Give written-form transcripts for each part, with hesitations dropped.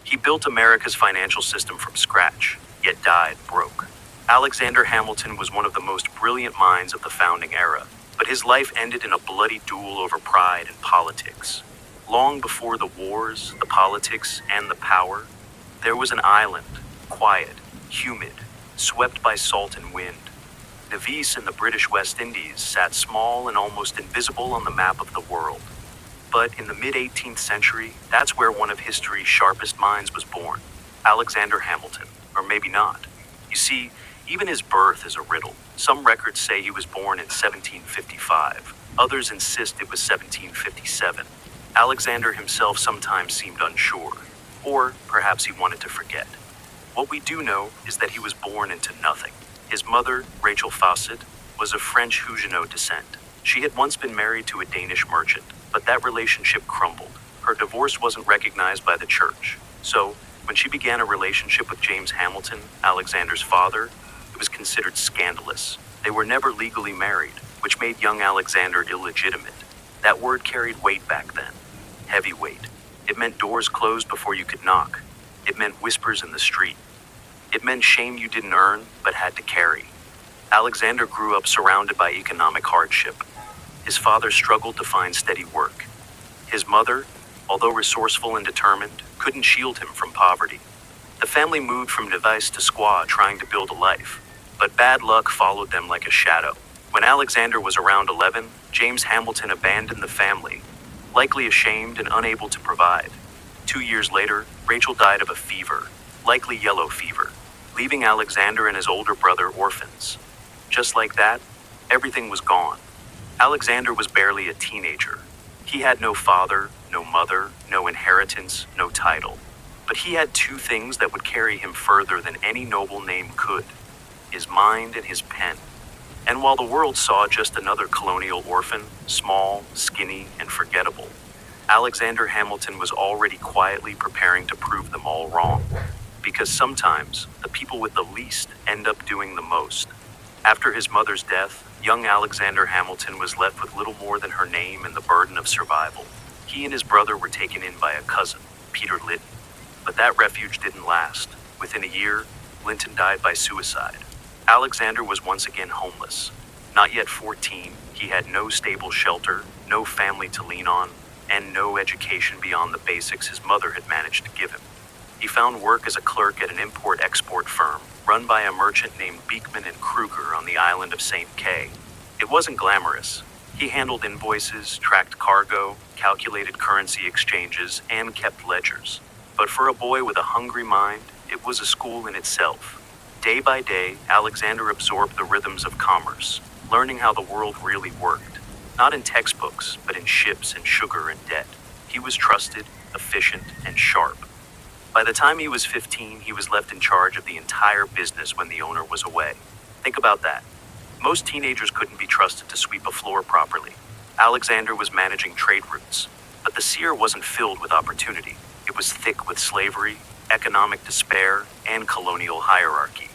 He built America's financial system from scratch, yet died broke. Alexander Hamilton was one of the most brilliant minds of the founding era, but his life ended in a bloody duel over pride and politics. Long before the wars, the politics, and the power, there was an island, quiet, humid, swept by salt and wind. Nevis in the British West Indies sat small and almost invisible on the map of the world. But in the mid-18th century, that's where one of history's sharpest minds was born, Alexander Hamilton, or maybe not. You see, even his birth is a riddle. Some records say he was born in 1755. Others insist it was 1757. Alexander himself sometimes seemed unsure, or perhaps he wanted to forget. What we do know is that he was born into nothing. His mother, Rachel Fawcett, was of French Huguenot descent. She had once been married to a Danish merchant, but that relationship crumbled. Her divorce wasn't recognized by the church. So, when she began a relationship with James Hamilton, Alexander's father, it was considered scandalous. They were never legally married, which made young Alexander illegitimate. That word carried weight back then. Heavy weight. It meant doors closed before you could knock. It meant whispers in the street. It meant shame you didn't earn, but had to carry. Alexander grew up surrounded by economic hardship. His father struggled to find steady work. His mother, although resourceful and determined, couldn't shield him from poverty. The family moved from Nevis to Squaw trying to build a life, but bad luck followed them like a shadow. When Alexander was around 11, James Hamilton abandoned the family, likely ashamed and unable to provide. 2 years later, Rachel died of a fever, likely yellow fever, leaving Alexander and his older brother orphans. Just like that, everything was gone. Alexander was barely a teenager. He had no father, no mother, no inheritance, no title. But he had two things that would carry him further than any noble name could: his mind and his pen. And while the world saw just another colonial orphan, small, skinny, and forgettable, Alexander Hamilton was already quietly preparing to prove them all wrong. Because sometimes, the people with the least end up doing the most. After his mother's death, young Alexander Hamilton was left with little more than her name and the burden of survival. He and his brother were taken in by a cousin, Peter Lytton. But that refuge didn't last. Within a year, Linton died by suicide. Alexander was once again homeless. Not yet 14, he had no stable shelter, no family to lean on, and no education beyond the basics his mother had managed to give him. He found work as a clerk at an import-export firm run by a merchant named Beekman and Kruger on the island of St. Kay. It wasn't glamorous. He handled invoices, tracked cargo, calculated currency exchanges, and kept ledgers. But for a boy with a hungry mind, it was a school in itself. Day by day, Alexander absorbed the rhythms of commerce, learning how the world really worked. Not in textbooks, but in ships and sugar and debt. He was trusted, efficient, and sharp. By the time he was 15, he was left in charge of the entire business when the owner was away. Think about that. Most teenagers couldn't be trusted to sweep a floor properly. Alexander was managing trade routes, but the seer wasn't filled with opportunity. It was thick with slavery, economic despair, and colonial hierarchy.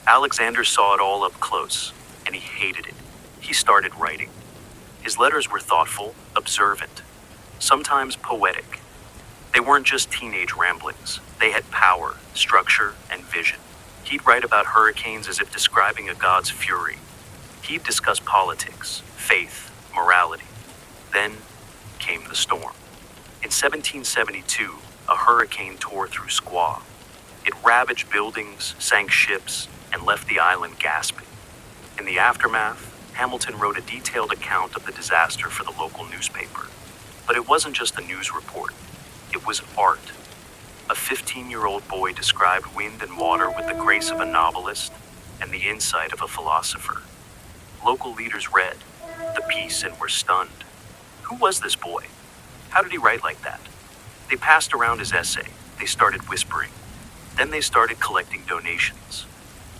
Alexander saw it all up close, and he hated it. He started writing. His letters were thoughtful, observant, sometimes poetic. They weren't just teenage ramblings. They had power, structure, and vision. He'd write about hurricanes as if describing a god's fury. He'd discuss politics, faith, morality. Then came the storm. In 1772, a hurricane tore through Squaw. It ravaged buildings, sank ships, and left the island gasping. In the aftermath, Hamilton wrote a detailed account of the disaster for the local newspaper. But it wasn't just a news report. It was art. A 15-year-old boy described wind and water with the grace of a novelist and the insight of a philosopher. Local leaders read the piece and were stunned. Who was this boy? How did he write like that? They passed around his essay. They started whispering. Then they started collecting donations.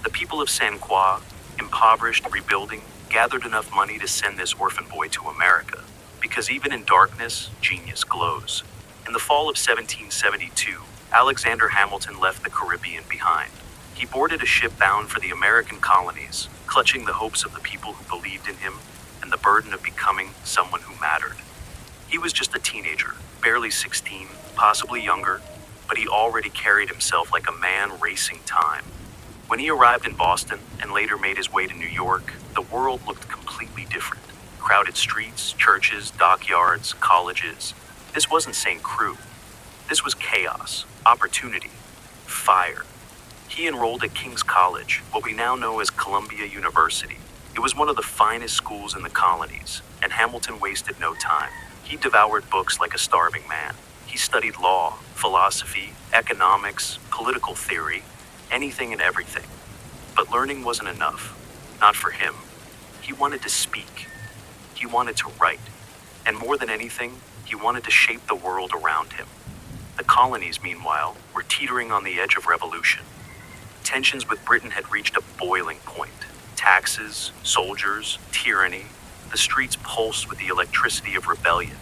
The people of San Croix, impoverished, rebuilding, gathered enough money to send this orphan boy to America. Because even in darkness, genius glows. In the fall of 1772, Alexander Hamilton left the Caribbean behind. He boarded a ship bound for the American colonies, clutching the hopes of the people who believed in him and the burden of becoming someone who mattered. He was just a teenager, barely 16, possibly younger, but but he already carried himself like a man racing time. When he arrived in Boston and later made his way to New York, the world looked completely different. Crowded streets, churches, dockyards, colleges. This wasn't St. Croix. This was chaos, opportunity, fire. He enrolled at King's College, what we now know as Columbia University. It was one of the finest schools in the colonies, and Hamilton wasted no time. He devoured books like a starving man. He studied law, philosophy, economics, political theory, anything and everything. But learning wasn't enough. Not for him. He wanted to speak. He wanted to write. And more than anything, he wanted to shape the world around him. The colonies, meanwhile, were teetering on the edge of revolution. Tensions with Britain had reached a boiling point. Taxes, soldiers, tyranny. The streets pulsed with the electricity of rebellion.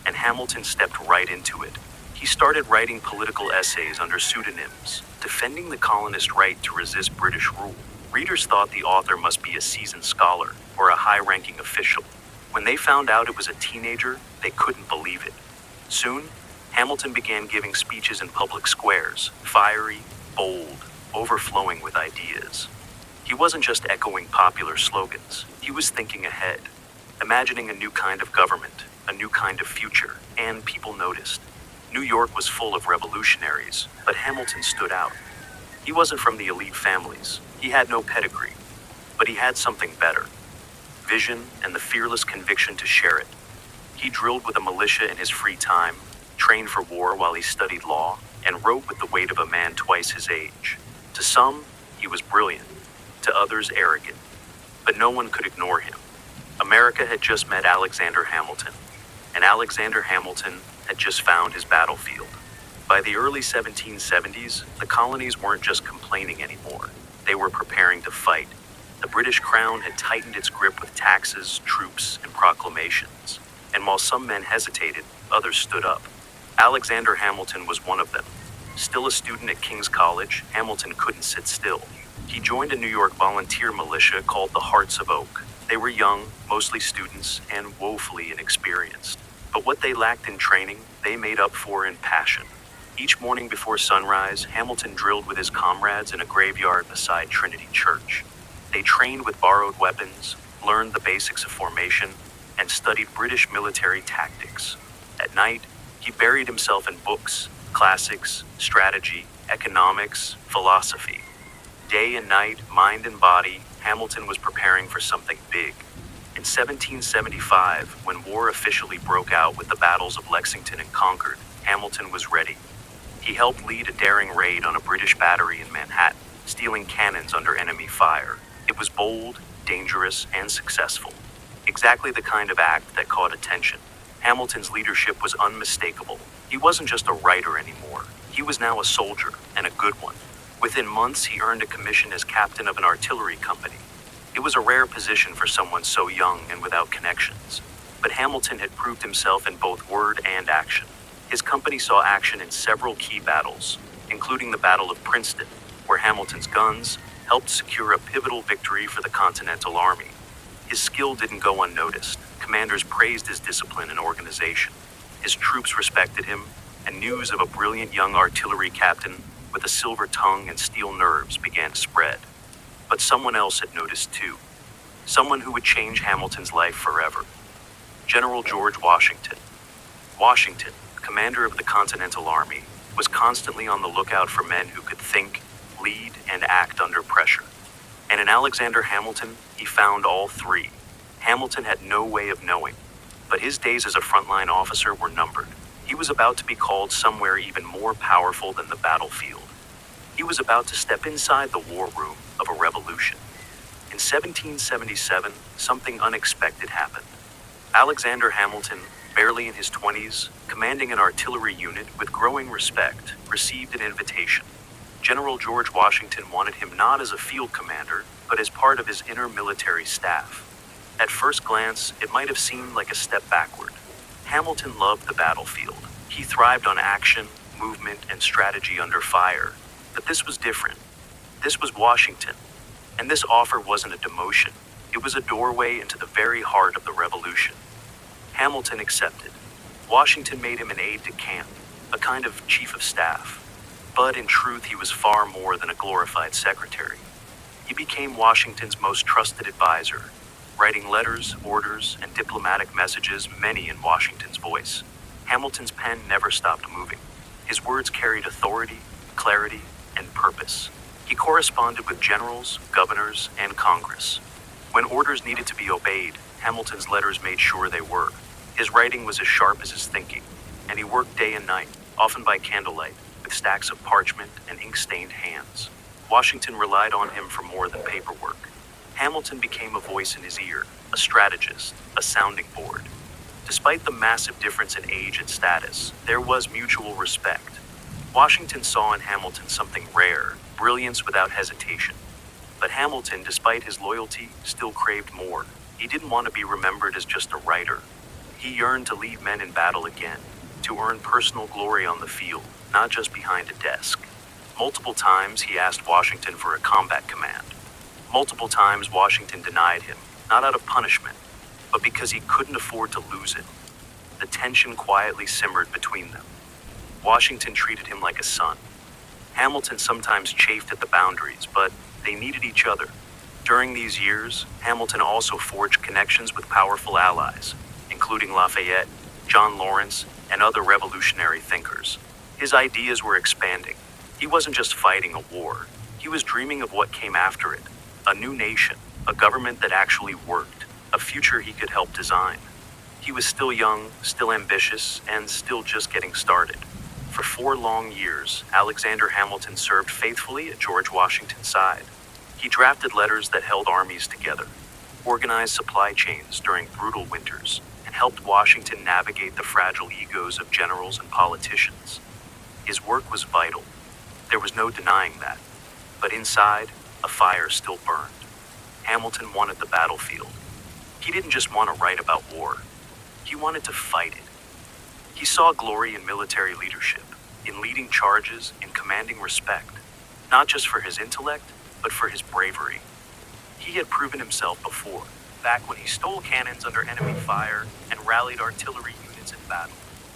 And Hamilton stepped right into it. He started writing political essays under pseudonyms, defending the colonist right to resist British rule. Readers thought the author must be a seasoned scholar or a high-ranking official. When they found out it was a teenager, they couldn't believe it. Soon, Hamilton began giving speeches in public squares, fiery, bold, overflowing with ideas. He wasn't just echoing popular slogans. He was thinking ahead, imagining a new kind of government, a new kind of future, and people noticed. New York was full of revolutionaries, but Hamilton stood out. He wasn't from the elite families. He had no pedigree, but he had something better. Vision and the fearless conviction to share it. He drilled with a militia in his free time, trained for war while he studied law, and wrote with the weight of a man twice his age. To some, he was brilliant. To others, arrogant. But no one could ignore him. America had just met Alexander Hamilton, and Alexander Hamilton had just found his battlefield. By the early 1770s, the colonies weren't just complaining anymore. They were preparing to fight. The British crown had tightened its grip with taxes, troops, and proclamations. And while some men hesitated, others stood up. Alexander Hamilton was one of them. Still a student at King's College, Hamilton couldn't sit still. He joined a New York volunteer militia called the Hearts of Oak. They were young, mostly students, and woefully inexperienced. But what they lacked in training, they made up for in passion. Each morning before sunrise, Hamilton drilled with his comrades in a graveyard beside Trinity Church. They trained with borrowed weapons, learned the basics of formation, and studied British military tactics. At night, he buried himself in books, classics, strategy, economics, philosophy. Day and night, mind and body, Hamilton was preparing for something big. In 1775, when war officially broke out with the battles of Lexington and Concord, Hamilton was ready. He helped lead a daring raid on a British battery in Manhattan, stealing cannons under enemy fire. It was bold, dangerous, and successful. Exactly the kind of act that caught attention. Hamilton's leadership was unmistakable. He wasn't just a writer anymore. He was now a soldier, and a good one. Within months, he earned a commission as captain of an artillery company. It was a rare position for someone so young and without connections. But Hamilton had proved himself in both word and action. His company saw action in several key battles, including the Battle of Princeton, where Hamilton's guns helped secure a pivotal victory for the Continental Army. His skill didn't go unnoticed. Commanders praised his discipline and organization. His troops respected him, and news of a brilliant young artillery captain with a silver tongue and steel nerves began to spread. But someone else had noticed too. Someone who would change Hamilton's life forever. General George Washington. Washington, commander of the Continental Army, was constantly on the lookout for men who could think, lead, and act under pressure. And in Alexander Hamilton, he found all three. Hamilton had no way of knowing, but his days as a frontline officer were numbered. He was about to be called somewhere even more powerful than the battlefield. He was about to step inside the war room of a revolution. In 1777, something unexpected happened. Alexander Hamilton, barely in his 20s, commanding an artillery unit with growing respect, received an invitation. General George Washington wanted him not as a field commander, but as part of his inner military staff. At first glance, it might have seemed like a step backward. Hamilton loved the battlefield. He thrived on action, movement, and strategy under fire. But this was different. This was Washington. And this offer wasn't a demotion. It was a doorway into the very heart of the revolution. Hamilton accepted. Washington made him an aide-de-camp, a kind of chief of staff. But in truth, he was far more than a glorified secretary. He became Washington's most trusted advisor, writing letters, orders, and diplomatic messages, many in Washington's voice. Hamilton's pen never stopped moving. His words carried authority, clarity, and purpose. He corresponded with generals, governors, and Congress. When orders needed to be obeyed, Hamilton's letters made sure they were. His writing was as sharp as his thinking, and he worked day and night, often by candlelight, with stacks of parchment and ink-stained hands. Washington relied on him for more than paperwork. Hamilton became a voice in his ear, a strategist, a sounding board. Despite the massive difference in age and status, there was mutual respect. Washington saw in Hamilton something rare, brilliance without hesitation. But Hamilton, despite his loyalty, still craved more. He didn't want to be remembered as just a writer. He yearned to lead men in battle again, to earn personal glory on the field, not just behind a desk. Multiple times he asked Washington for a combat command. Multiple times Washington denied him, not out of punishment, but because he couldn't afford to lose it. The tension quietly simmered between them. Washington treated him like a son. Hamilton sometimes chafed at the boundaries, but they needed each other. During these years, Hamilton also forged connections with powerful allies, including Lafayette, John Lawrence, and other revolutionary thinkers. His ideas were expanding. He wasn't just fighting a war. He was dreaming of what came after it. A new nation, a government that actually worked, a future he could help design. He was still young, still ambitious, and still just getting started. For 4 long years, Alexander Hamilton served faithfully at George Washington's side. He drafted letters that held armies together, organized supply chains during brutal winters, and helped Washington navigate the fragile egos of generals and politicians. His work was vital. There was no denying that. But inside, a fire still burned. Hamilton wanted the battlefield. He didn't just want to write about war. He wanted to fight it. He saw glory in military leadership, in leading charges, in commanding respect, not just for his intellect, but for his bravery. He had proven himself before, back when he stole cannons under enemy fire and rallied artillery units in battle.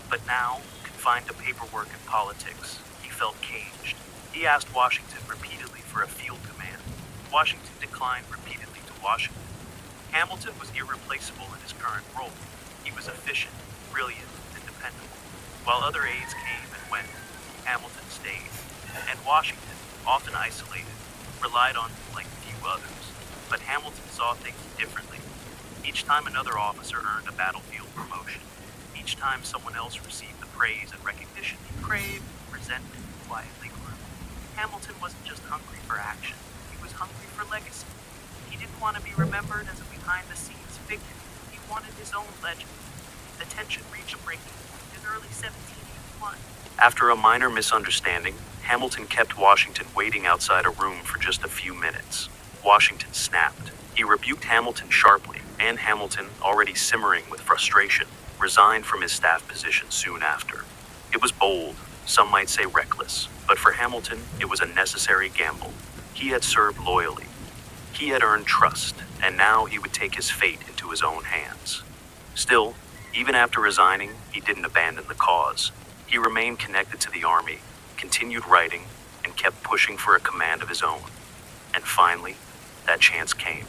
But now, confined to paperwork and politics, he felt caged. He asked Washington repeatedly for a field command. Washington declined repeatedly to Washington. Hamilton was irreplaceable in his current role. He was efficient, brilliant, and dependable. While other aides came and went, Hamilton stayed. And Washington, often isolated, relied on him like few others. But Hamilton saw things differently. Each time another officer earned a battlefield promotion, each time someone else received the praise and recognition he craved, resentment quietly grew. Hamilton wasn't just hungry for action, he was hungry for legacy. He didn't want to be remembered as a behind-the-scenes figure. He wanted his own legend. The tension reached a breaking point in early 1781. After a minor misunderstanding, Hamilton kept Washington waiting outside a room for just a few minutes. Washington snapped. He rebuked Hamilton sharply, and Hamilton, already simmering with frustration, resigned from his staff position soon after. It was bold, some might say reckless, but for Hamilton, it was a necessary gamble. He had served loyally. He had earned trust, and now he would take his fate into his own hands. Still, even after resigning, he didn't abandon the cause. He remained connected to the army, continued writing, and kept pushing for a command of his own. And finally, that chance came.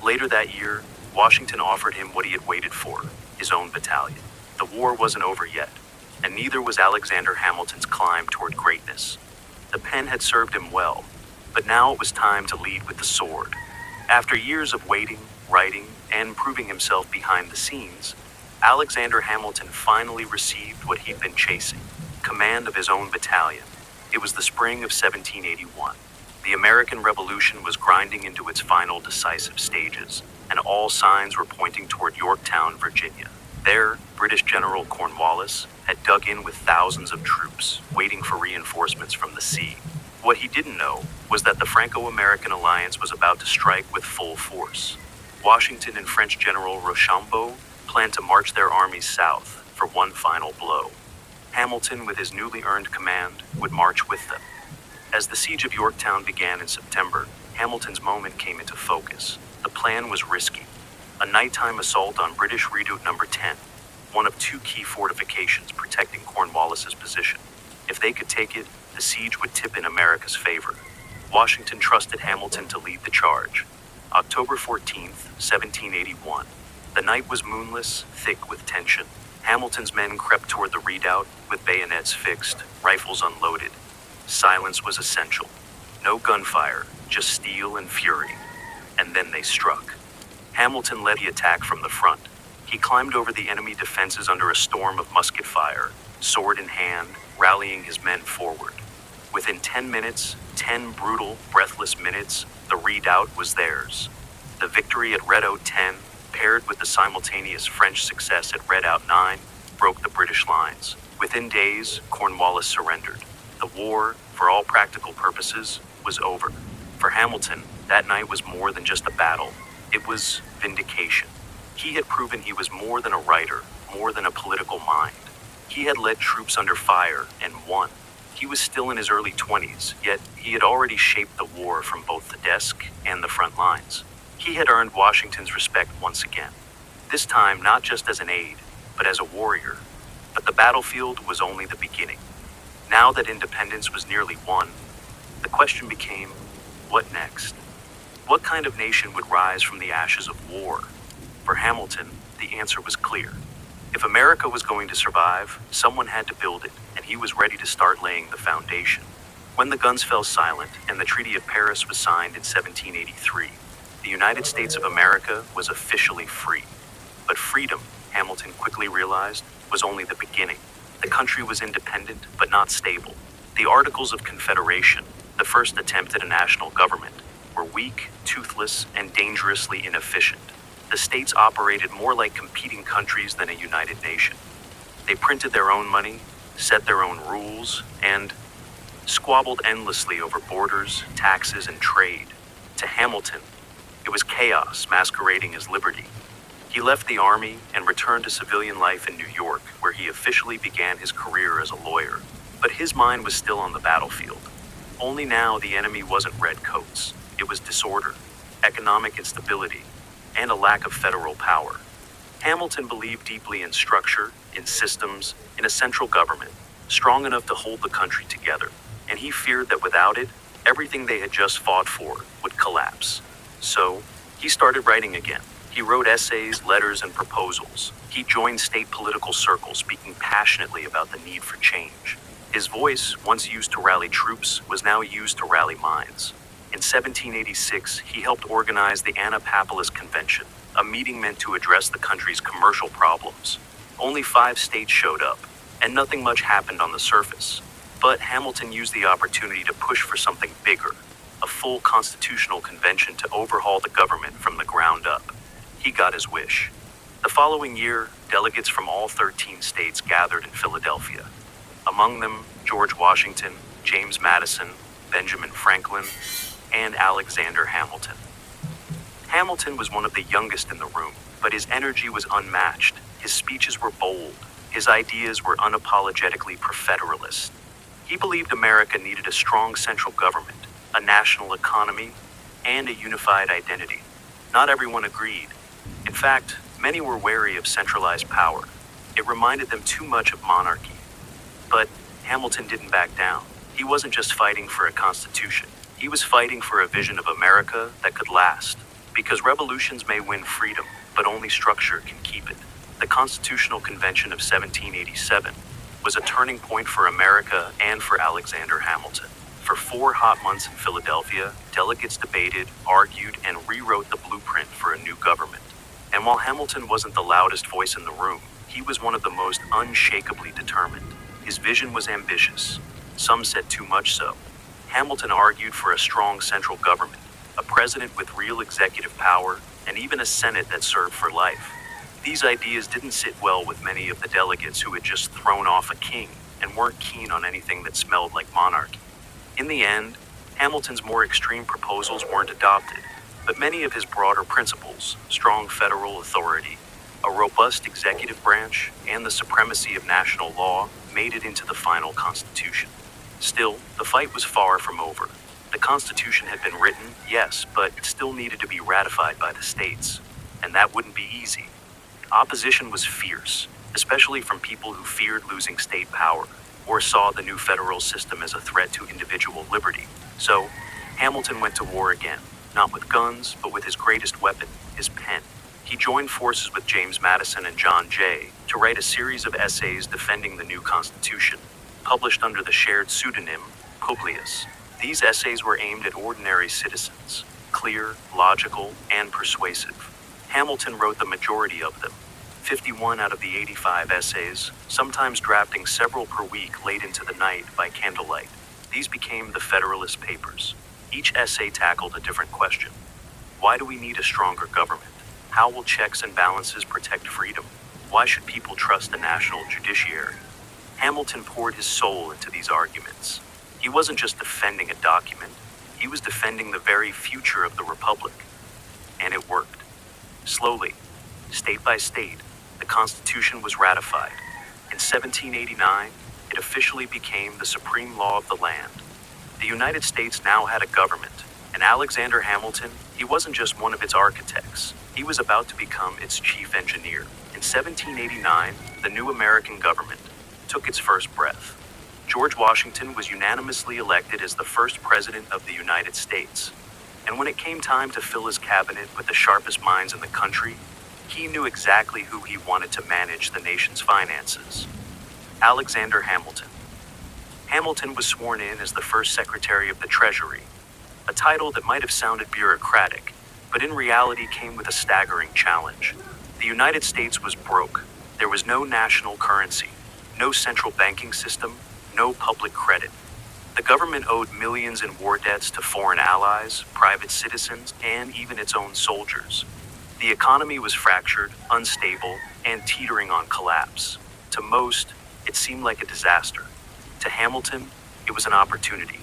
Later that year, Washington offered him what he had waited for, his own battalion. The war wasn't over yet, and neither was Alexander Hamilton's climb toward greatness. The pen had served him well, but now it was time to lead with the sword. After years of waiting, writing, and proving himself behind the scenes, Alexander Hamilton finally received what he'd been chasing, command of his own battalion. It was the spring of 1781. The American Revolution was grinding into its final decisive stages, and all signs were pointing toward Yorktown, Virginia. There, British General Cornwallis had dug in with thousands of troops, waiting for reinforcements from the sea. What he didn't know was that the Franco-American alliance was about to strike with full force. Washington and French General Rochambeau planned to march their armies south for one final blow. Hamilton, with his newly earned command, would march with them. As the siege of Yorktown began in September, Hamilton's moment came into focus. The plan was risky. A nighttime assault on British Redoubt No. 10, one of 2 key fortifications protecting Cornwallis's position. If they could take it, the the siege would tip in America's favor. Washington trusted Hamilton to lead the charge. October 14th, 1781. The night was moonless, thick with tension. Hamilton's men crept toward the redoubt, with bayonets fixed, rifles unloaded. Silence was essential. No gunfire, just steel and fury. And then they struck. Hamilton led the attack from the front. He climbed over the enemy defenses under a storm of musket fire, sword in hand, rallying his men forward. Within 10 minutes, 10 brutal, breathless minutes, the redoubt was theirs. The victory at Redoubt 10, paired with the simultaneous French success at Redoubt 9, broke the British lines. Within days, Cornwallis surrendered. The war, for all practical purposes, was over. For Hamilton, that night was more than just a battle. It was vindication. He had proven he was more than a writer, more than a political mind. He had led troops under fire and won. He was still in his early 20s, yet he had already shaped the war from both the desk and the front lines. He had earned Washington's respect once again. This time not just as an aide, but as a warrior. But the battlefield was only the beginning. Now that independence was nearly won, the question became, what next? What kind of nation would rise from the ashes of war? For Hamilton, the answer was clear. If America was going to survive, someone had to build it, and he was ready to start laying the foundation. When the guns fell silent and the Treaty of Paris was signed in 1783, the United States of America was officially free. But freedom, Hamilton quickly realized, was only the beginning. The country was independent, but not stable. The Articles of Confederation, the first attempt at a national government, were weak, toothless, and dangerously inefficient. The states operated more like competing countries than a united nation. They printed their own money, set their own rules, and squabbled endlessly over borders, taxes, and trade. To Hamilton, it was chaos masquerading as liberty. He left the army and returned to civilian life in New York, where he officially began his career as a lawyer. But his mind was still on the battlefield. Only now the enemy wasn't redcoats. It was disorder, economic instability, and a lack of federal power. Hamilton believed deeply in structure, in systems, in a central government, strong enough to hold the country together. And he feared that without it, everything they had just fought for would collapse. So, he started writing again. He wrote essays, letters, and proposals. He joined state political circles, speaking passionately about the need for change. His voice, once used to rally troops, was now used to rally minds. In 1786, he helped organize the Annapolis Convention, a meeting meant to address the country's commercial problems. Only 5 states showed up, and nothing much happened on the surface. But Hamilton used the opportunity to push for something bigger, a full constitutional convention to overhaul the government from the ground up. He got his wish. The following year, delegates from all 13 states gathered in Philadelphia. Among them, George Washington, James Madison, Benjamin Franklin, and Alexander Hamilton. Hamilton was one of the youngest in the room, but his energy was unmatched. His speeches were bold. His ideas were unapologetically pro-federalist. He believed America needed a strong central government, a national economy, and a unified identity. Not everyone agreed. In fact, many were wary of centralized power. It reminded them too much of monarchy. But Hamilton didn't back down. He wasn't just fighting for a constitution. He was fighting for a vision of America that could last. Because revolutions may win freedom, but only structure can keep it. The Constitutional Convention of 1787 was a turning point for America and for Alexander Hamilton. For 4 hot months in Philadelphia, delegates debated, argued, and rewrote the blueprint for a new government. And while Hamilton wasn't the loudest voice in the room, he was one of the most unshakably determined. His vision was ambitious. Some said too much so. Hamilton argued for a strong central government, a president with real executive power, and even a Senate that served for life. These ideas didn't sit well with many of the delegates who had just thrown off a king and weren't keen on anything that smelled like monarchy. In the end, Hamilton's more extreme proposals weren't adopted, but many of his broader principles, strong federal authority, a robust executive branch, and the supremacy of national law, made it into the final Constitution. Still, the fight was far from over. The Constitution had been written, yes, but it still needed to be ratified by the states, and that wouldn't be easy. Opposition was fierce, especially from people who feared losing state power. or saw the new federal system as a threat to individual liberty. So, Hamilton went to war again, not with guns, but with his greatest weapon, his pen. He joined forces with James Madison and John Jay to write a series of essays defending the new Constitution, published under the shared pseudonym Publius. These essays were aimed at ordinary citizens, clear, logical, and persuasive. Hamilton wrote the majority of them, 51 out of the 85 essays, sometimes drafting several per week late into the night by candlelight. These became the Federalist Papers. Each essay tackled a different question. Why do we need a stronger government? How will checks and balances protect freedom? Why should people trust the national judiciary? Hamilton poured his soul into these arguments. He wasn't just defending a document, he was defending the very future of the Republic. And it worked. Slowly, state by state, the Constitution was ratified. In 1789, it officially became the supreme law of the land. The United States now had a government, and Alexander Hamilton, he wasn't just one of its architects. He was about to become its chief engineer. In 1789, the new American government took its first breath. George Washington was unanimously elected as the first president of the United States. And when it came time to fill his cabinet with the sharpest minds in the country, he knew exactly who he wanted to manage the nation's finances. Alexander Hamilton. Hamilton was sworn in as the first Secretary of the Treasury, a title that might have sounded bureaucratic, but in reality came with a staggering challenge. The United States was broke. There was no national currency, no central banking system, no public credit. The government owed millions in war debts to foreign allies, private citizens, and even its own soldiers. The economy was fractured, unstable, and teetering on collapse. To most, it seemed like a disaster. To Hamilton, it was an opportunity.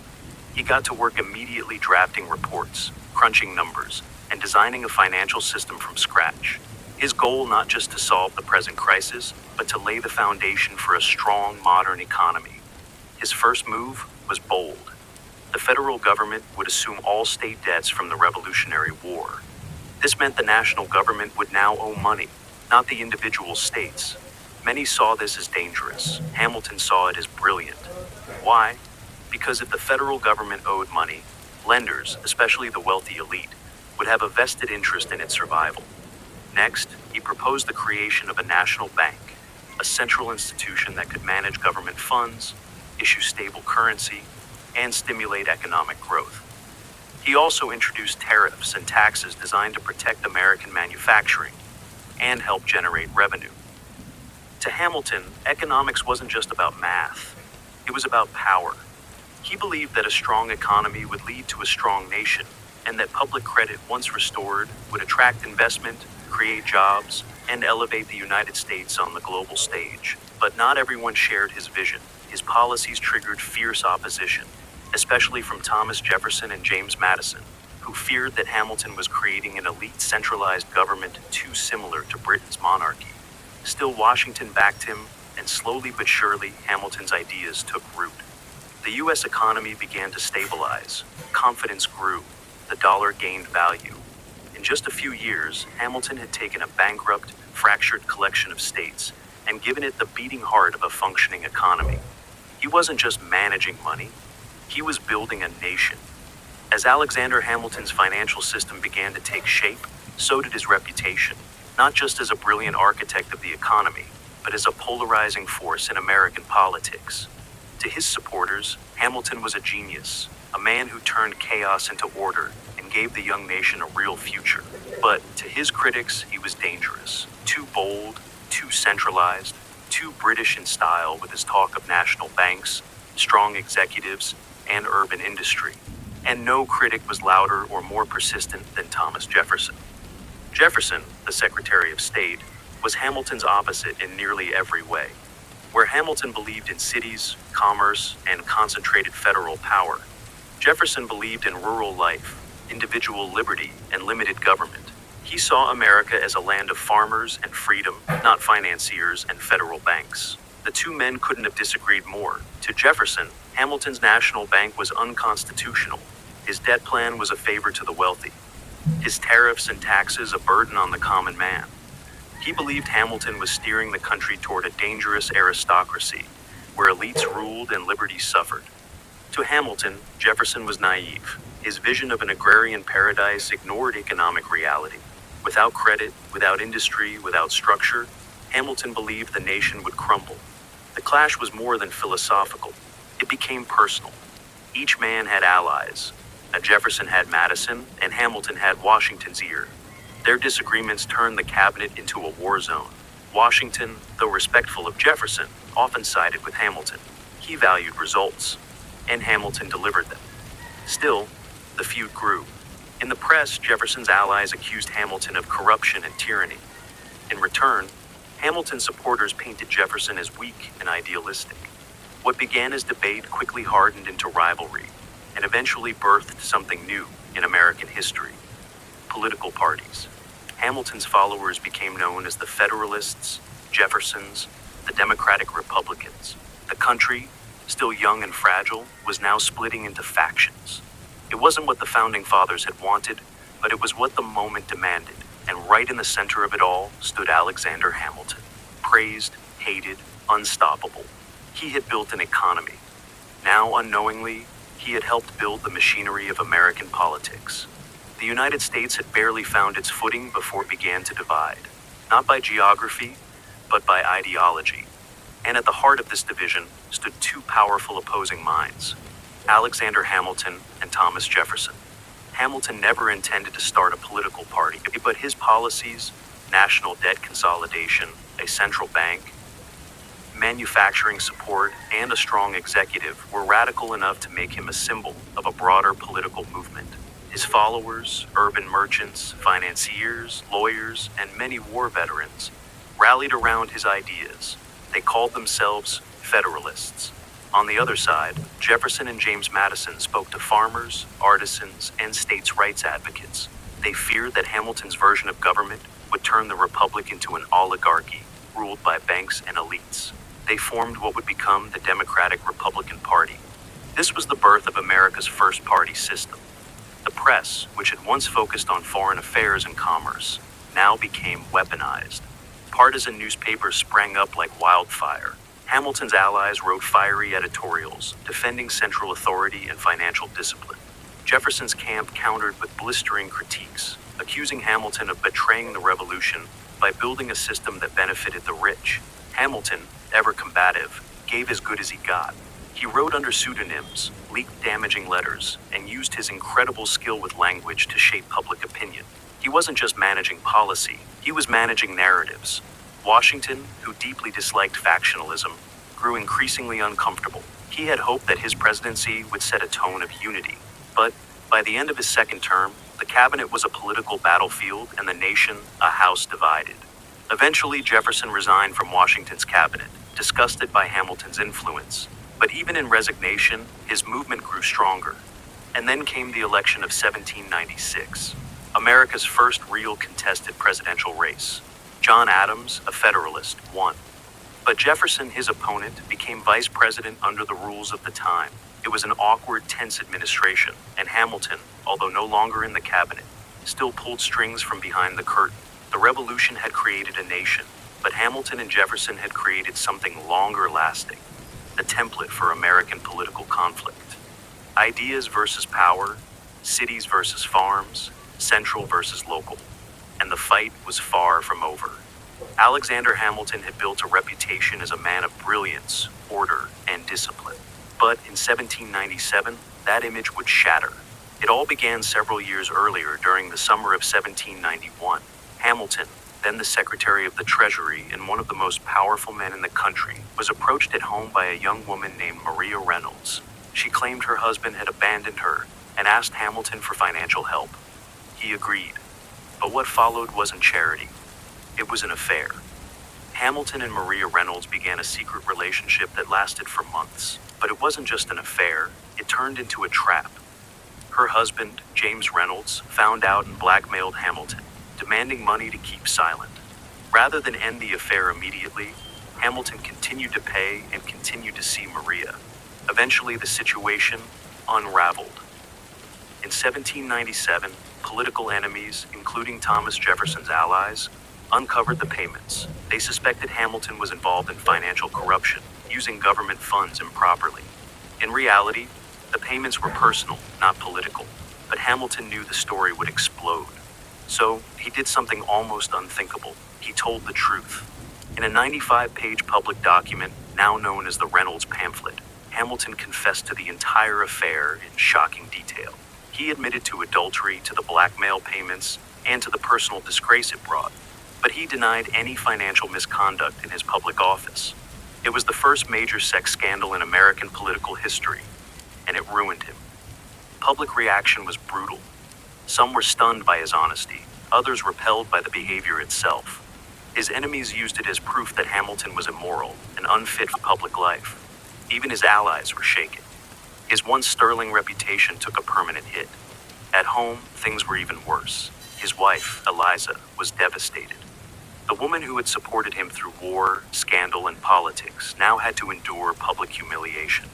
He got to work immediately drafting reports, crunching numbers, and designing a financial system from scratch. His goal not just to solve the present crisis, but to lay the foundation for a strong, modern economy. His first move was bold. The federal government would assume all state debts from the Revolutionary War. This meant the national government would now owe money, not the individual states. Many saw this as dangerous. Hamilton saw it as brilliant. Why? Because if the federal government owed money, lenders, especially the wealthy elite, would have a vested interest in its survival. Next, he proposed the creation of a national bank, a central institution that could manage government funds, issue stable currency, and stimulate economic growth. He also introduced tariffs and taxes designed to protect American manufacturing and help generate revenue. To Hamilton, economics wasn't just about math. It was about power. He believed that a strong economy would lead to a strong nation, and that public credit, once restored, would attract investment, create jobs, and elevate the United States on the global stage. But not everyone shared his vision. His policies triggered fierce opposition, especially from Thomas Jefferson and James Madison, who feared that Hamilton was creating an elite centralized government too similar to Britain's monarchy. Still, Washington backed him, and slowly but surely, Hamilton's ideas took root. The U.S. economy began to stabilize. Confidence grew. The dollar gained value. In just a few years, Hamilton had taken a bankrupt, fractured collection of states and given it the beating heart of a functioning economy. He wasn't just managing money, he was building a nation. As Alexander Hamilton's financial system began to take shape, so did his reputation, not just as a brilliant architect of the economy, but as a polarizing force in American politics. To his supporters, Hamilton was a genius, a man who turned chaos into order and gave the young nation a real future. But to his critics, he was dangerous, too bold, too centralized, too British in style with his talk of national banks, strong executives, and urban industry. And no critic was louder or more persistent than Thomas Jefferson. Jefferson, the Secretary of State, was Hamilton's opposite in nearly every way. Where Hamilton believed in cities, commerce, and concentrated federal power, Jefferson believed in rural life, individual liberty, and limited government. He saw America as a land of farmers and freedom, not financiers and federal banks. The two men couldn't have disagreed more. To Jefferson, Hamilton's national bank was unconstitutional. His debt plan was a favor to the wealthy. His tariffs and taxes a burden on the common man. He believed Hamilton was steering the country toward a dangerous aristocracy, where elites ruled and liberty suffered. To Hamilton, Jefferson was naive. His vision of an agrarian paradise ignored economic reality. Without credit, without industry, without structure, Hamilton believed the nation would crumble. The clash was more than philosophical. It became personal. Each man had allies. Jefferson had Madison, and Hamilton had Washington's ear. Their disagreements turned the cabinet into a war zone. Washington, though respectful of Jefferson, often sided with Hamilton. He valued results, and Hamilton delivered them. Still, the feud grew. In the press, Jefferson's allies accused Hamilton of corruption and tyranny. In return, Hamilton's supporters painted Jefferson as weak and idealistic. What began as debate quickly hardened into rivalry, and eventually birthed something new in American history: political parties. Hamilton's followers became known as the Federalists, Jeffersons, the Democratic Republicans. The country, still young and fragile, was now splitting into factions. It wasn't what the Founding Fathers had wanted, but it was what the moment demanded. And right in the center of it all stood Alexander Hamilton. Praised, hated, unstoppable. He had built an economy. Now, unknowingly, he had helped build the machinery of American politics. The United States had barely found its footing before it began to divide, not by geography, but by ideology. And at the heart of this division stood two powerful opposing minds: Alexander Hamilton and Thomas Jefferson. Hamilton never intended to start a political party, but his policies, national debt consolidation, a central bank, manufacturing support, and a strong executive were radical enough to make him a symbol of a broader political movement. His followers, urban merchants, financiers, lawyers, and many war veterans, rallied around his ideas. They called themselves Federalists. On the other side, Jefferson and James Madison spoke to farmers, artisans, and states' rights advocates. They feared that Hamilton's version of government would turn the republic into an oligarchy ruled by banks and elites. They formed what would become the Democratic Republican Party. This was the birth of America's first party system. The press, which had once focused on foreign affairs and commerce, now became weaponized. Partisan newspapers sprang up like wildfire. Hamilton's allies wrote fiery editorials, defending central authority and financial discipline. Jefferson's camp countered with blistering critiques, accusing Hamilton of betraying the revolution by building a system that benefited the rich. Hamilton, ever combative, gave as good as he got. He wrote under pseudonyms, leaked damaging letters, and used his incredible skill with language to shape public opinion. He wasn't just managing policy, he was managing narratives. Washington, who deeply disliked factionalism, grew increasingly uncomfortable. He had hoped that his presidency would set a tone of unity. But by the end of his second term, the cabinet was a political battlefield and the nation a house divided. Eventually, Jefferson resigned from Washington's cabinet, disgusted by Hamilton's influence. But even in resignation, his movement grew stronger. And then came the election of 1796, America's first real contested presidential race. John Adams, a Federalist, won. But Jefferson, his opponent, became vice president under the rules of the time. It was an awkward, tense administration, and Hamilton, although no longer in the cabinet, still pulled strings from behind the curtain. The revolution had created a nation, but Hamilton and Jefferson had created something longer lasting, the template for American political conflict. Ideas versus power, cities versus farms, central versus local. And the fight was far from over. Alexander Hamilton had built a reputation as a man of brilliance, order, and discipline. But in 1797, that image would shatter. It all began several years earlier during the summer of 1791. Hamilton, then the Secretary of the Treasury and one of the most powerful men in the country, was approached at home by a young woman named Maria Reynolds. She claimed her husband had abandoned her and asked Hamilton for financial help. He agreed. But what followed wasn't charity. It was an affair. Hamilton and Maria Reynolds began a secret relationship that lasted for months. But it wasn't just an affair, it turned into a trap. Her husband, James Reynolds, found out and blackmailed Hamilton, demanding money to keep silent. Rather than end the affair immediately, Hamilton continued to pay and continued to see Maria. Eventually, the situation unraveled. In 1797, political enemies, including Thomas Jefferson's allies, uncovered the payments. They suspected Hamilton was involved in financial corruption, using government funds improperly. In reality, the payments were personal, not political, but Hamilton knew the story would explode. So, he did something almost unthinkable. He told the truth. In a 95-page public document, now known as the Reynolds pamphlet, Hamilton confessed to the entire affair in shocking detail. He admitted to adultery, to the blackmail payments, and to the personal disgrace it brought. But he denied any financial misconduct in his public office. It was the first major sex scandal in American political history, and it ruined him. Public reaction was brutal. Some were stunned by his honesty, others repelled by the behavior itself. His enemies used it as proof that Hamilton was immoral and unfit for public life. Even his allies were shaken. His once sterling reputation took a permanent hit. At home, things were even worse. His wife, Eliza, was devastated. The woman who had supported him through war, scandal, and politics now had to endure public humiliation.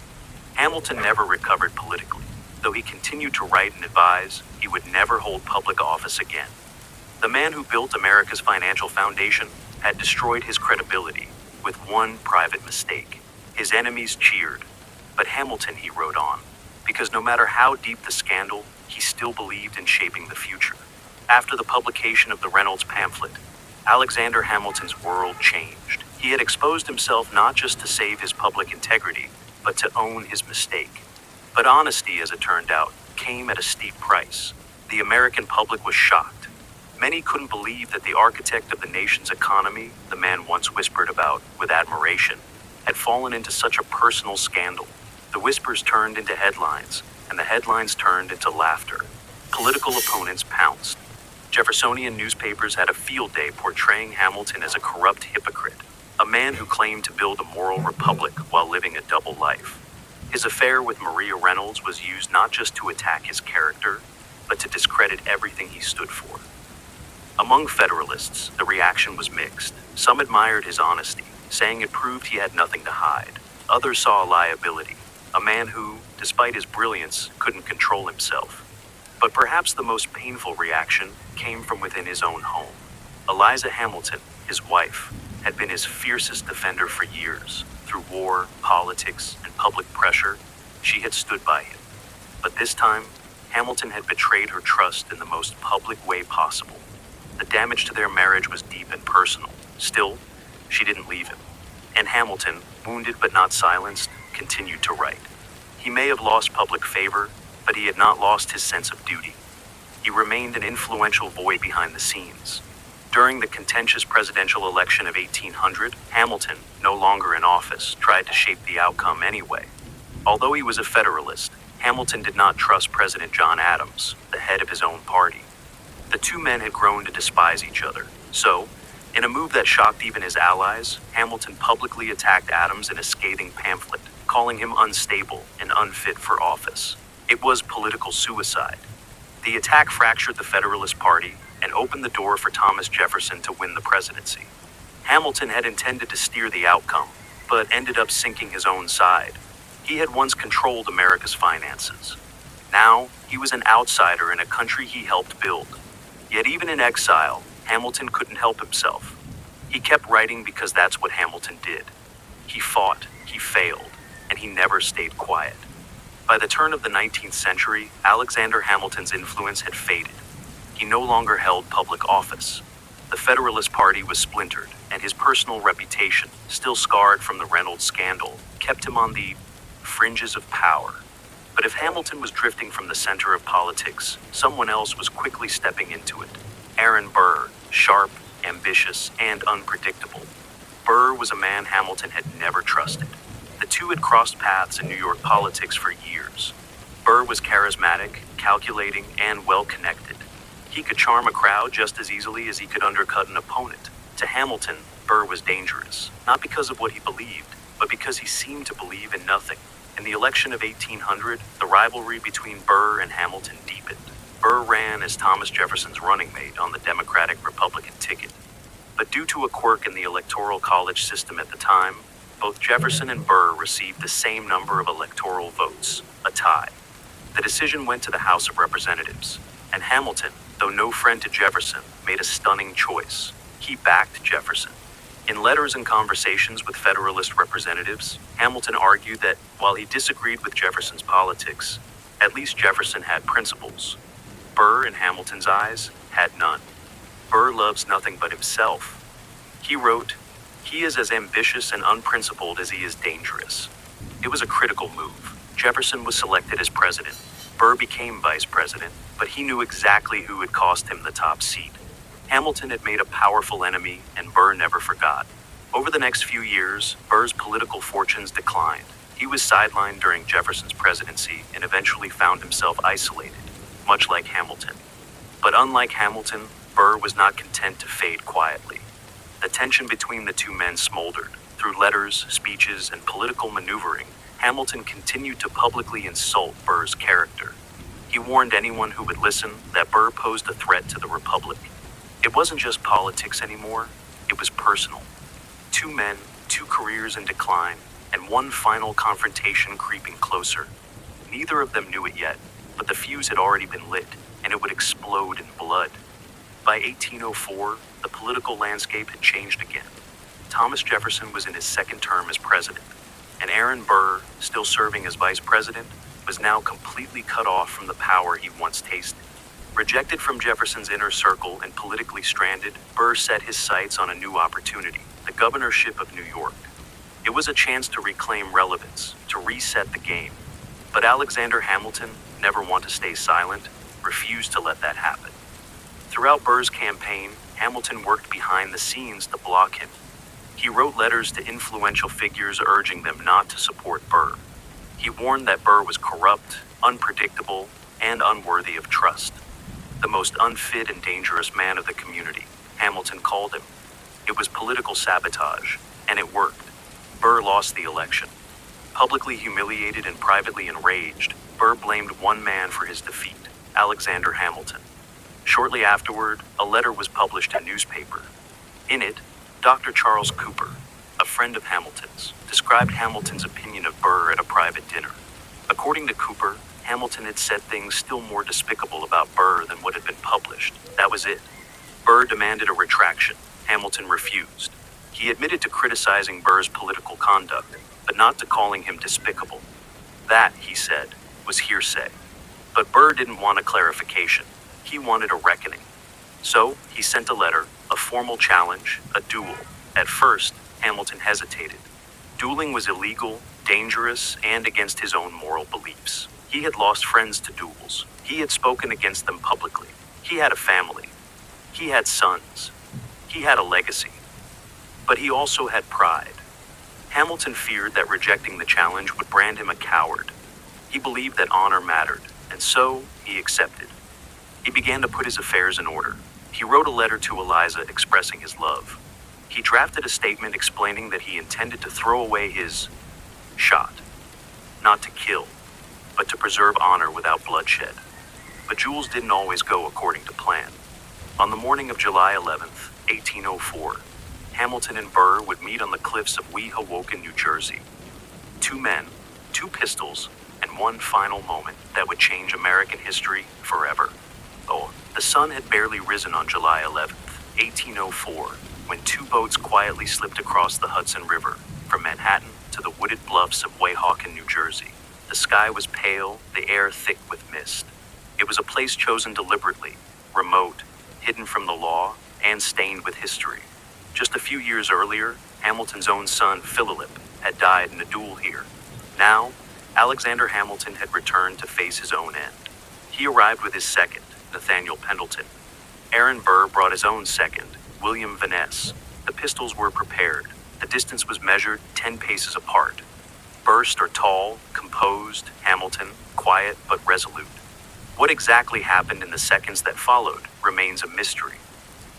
Hamilton never recovered politically. Though he continued to write and advise, he would never hold public office again. The man who built America's financial foundation had destroyed his credibility with one private mistake. His enemies cheered, but Hamilton, he wrote on, because no matter how deep the scandal, he still believed in shaping the future. After the publication of the Reynolds pamphlet, Alexander Hamilton's world changed. He had exposed himself not just to save his public integrity, but to own his mistake. But honesty, as it turned out, came at a steep price. The American public was shocked. Many couldn't believe that the architect of the nation's economy, the man once whispered about with admiration, had fallen into such a personal scandal. The whispers turned into headlines, and the headlines turned into laughter. Political opponents pounced. Jeffersonian newspapers had a field day portraying Hamilton as a corrupt hypocrite, a man who claimed to build a moral republic while living a double life. His affair with Maria Reynolds was used not just to attack his character, but to discredit everything he stood for. Among Federalists, the reaction was mixed. Some admired his honesty, saying it proved he had nothing to hide. Others saw a liability, a man who, despite his brilliance, couldn't control himself. But perhaps the most painful reaction came from within his own home. Eliza Hamilton, his wife, had been his fiercest defender for years. Through war, politics, and public pressure, she had stood by him. But this time, Hamilton had betrayed her trust in the most public way possible. The damage to their marriage was deep and personal. Still, she didn't leave him. And Hamilton, wounded but not silenced, continued to write. He may have lost public favor, but he had not lost his sense of duty. He remained an influential voice behind the scenes. During the contentious presidential election of 1800, Hamilton, no longer in office, tried to shape the outcome anyway. Although he was a Federalist, Hamilton did not trust President John Adams, the head of his own party. The two men had grown to despise each other. So, in a move that shocked even his allies, Hamilton publicly attacked Adams in a scathing pamphlet, calling him unstable and unfit for office. It was political suicide. The attack fractured the Federalist Party and opened the door for Thomas Jefferson to win the presidency. Hamilton had intended to steer the outcome, but ended up sinking his own side. He had once controlled America's finances. Now, he was an outsider in a country he helped build. Yet even in exile, Hamilton couldn't help himself. He kept writing because that's what Hamilton did. He fought, he failed, and he never stayed quiet. By the turn of the 19th century, Alexander Hamilton's influence had faded. He no longer held public office. The Federalist Party was splintered, and his personal reputation, still scarred from the Reynolds scandal, kept him on the fringes of power. But if Hamilton was drifting from the center of politics, someone else was quickly stepping into it. Aaron Burr, sharp, ambitious, and unpredictable. Burr was a man Hamilton had never trusted. The two had crossed paths in New York politics for years. Burr was charismatic, calculating, and well-connected. He could charm a crowd just as easily as he could undercut an opponent. To Hamilton, Burr was dangerous, not because of what he believed, but because he seemed to believe in nothing. In the election of 1800, the rivalry between Burr and Hamilton deepened. Burr ran as Thomas Jefferson's running mate on the Democratic-Republican ticket. But due to a quirk in the Electoral College system at the time, both Jefferson and Burr received the same number of electoral votes, a tie. The decision went to the House of Representatives, and Hamilton, though no friend to Jefferson, made a stunning choice. He backed Jefferson. In letters and conversations with Federalist representatives, Hamilton argued that while he disagreed with Jefferson's politics, at least Jefferson had principles. Burr, in Hamilton's eyes, had none. Burr loves nothing but himself. He wrote, "He is as ambitious and unprincipled as he is dangerous." It was a critical move. Jefferson was selected as president. Burr became vice president, but he knew exactly who had cost him the top seat. Hamilton had made a powerful enemy, and Burr never forgot. Over the next few years, Burr's political fortunes declined. He was sidelined during Jefferson's presidency and eventually found himself isolated, much like Hamilton. But unlike Hamilton, Burr was not content to fade quietly. The tension between the two men smoldered. Through letters, speeches, and political maneuvering, Hamilton continued to publicly insult Burr's character. He warned anyone who would listen that Burr posed a threat to the Republic. It wasn't just politics anymore, it was personal. Two men, two careers in decline, and one final confrontation creeping closer. Neither of them knew it yet, but the fuse had already been lit, and it would explode in blood. By 1804, the political landscape had changed again. Thomas Jefferson was in his second term as president, and Aaron Burr, still serving as vice president, was now completely cut off from the power he once tasted. Rejected from Jefferson's inner circle and politically stranded, Burr set his sights on a new opportunity, the governorship of New York. It was a chance to reclaim relevance, to reset the game. But Alexander Hamilton, never one to stay silent, refused to let that happen. Throughout Burr's campaign, Hamilton worked behind the scenes to block him. He wrote letters to influential figures urging them not to support Burr. He warned that Burr was corrupt, unpredictable, and unworthy of trust. The most unfit and dangerous man of the community, Hamilton called him. It was political sabotage, and it worked. Burr lost the election. Publicly humiliated and privately enraged, Burr blamed one man for his defeat, Alexander Hamilton. Shortly afterward, a letter was published in a newspaper. In it, Dr. Charles Cooper, a friend of Hamilton's, described Hamilton's opinion of Burr at a private dinner. According to Cooper, Hamilton had said things still more despicable about Burr than what had been published. That was it. Burr demanded a retraction. Hamilton refused. He admitted to criticizing Burr's political conduct, but not to calling him despicable. That, he said, was hearsay. But Burr didn't want a clarification. He wanted a reckoning. So, he sent a letter, a formal challenge, a duel. At first, Hamilton hesitated. Dueling was illegal, dangerous, and against his own moral beliefs. He had lost friends to duels. He had spoken against them publicly. He had a family. He had sons. He had a legacy. But he also had pride. Hamilton feared that rejecting the challenge would brand him a coward. He believed that honor mattered, and so he accepted. He began to put his affairs in order. He wrote a letter to Eliza expressing his love. He drafted a statement explaining that he intended to throw away his shot. Not to kill, but to preserve honor without bloodshed. But duels didn't always go according to plan. On the morning of July 11th, 1804, Hamilton and Burr would meet on the cliffs of Weehawken, New Jersey. Two men, two pistols, and one final moment that would change American history forever. Oh, the sun had barely risen on July 11th, 1804, when two boats quietly slipped across the Hudson River, from Manhattan to the wooded bluffs of Weehawken, New Jersey. The sky was pale, the air thick with mist. It was a place chosen deliberately, remote, hidden from the law, and stained with history. Just a few years earlier, Hamilton's own son, Philip, had died in a duel here. Now, Alexander Hamilton had returned to face his own end. He arrived with his second, Nathaniel Pendleton. Aaron Burr brought his own second, William Van Ness. The pistols were prepared. The distance was measured 10 paces apart. Burr stood tall, composed, Hamilton, quiet but resolute. What exactly happened in the seconds that followed remains a mystery.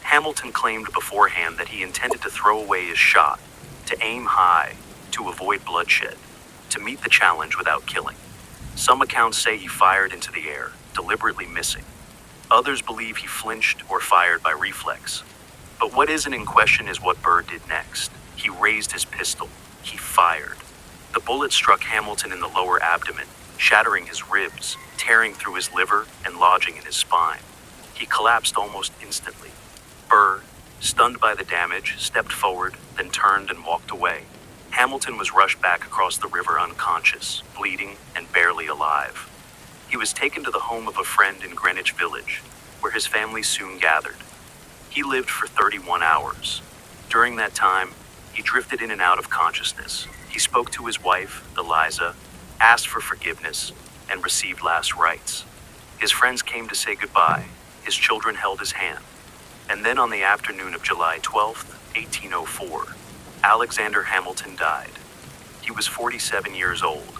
Hamilton claimed beforehand that he intended to throw away his shot, to aim high, to avoid bloodshed, to meet the challenge without killing. Some accounts say he fired into the air, deliberately missing. Others believe he flinched or fired by reflex. But what isn't in question is what Burr did next. He raised his pistol. He fired. The bullet struck Hamilton in the lower abdomen, shattering his ribs, tearing through his liver, and lodging in his spine. He collapsed almost instantly. Burr, stunned by the damage, stepped forward, then turned and walked away. Hamilton was rushed back across the river unconscious, bleeding, and barely alive. He was taken to the home of a friend in Greenwich Village, where his family soon gathered. He lived for 31 hours. During that time, he drifted in and out of consciousness. He spoke to his wife, Eliza, asked for forgiveness, and received last rites. His friends came to say goodbye. His children held his hand. And then on the afternoon of July 12th, 1804, Alexander Hamilton died. He was 47 years old.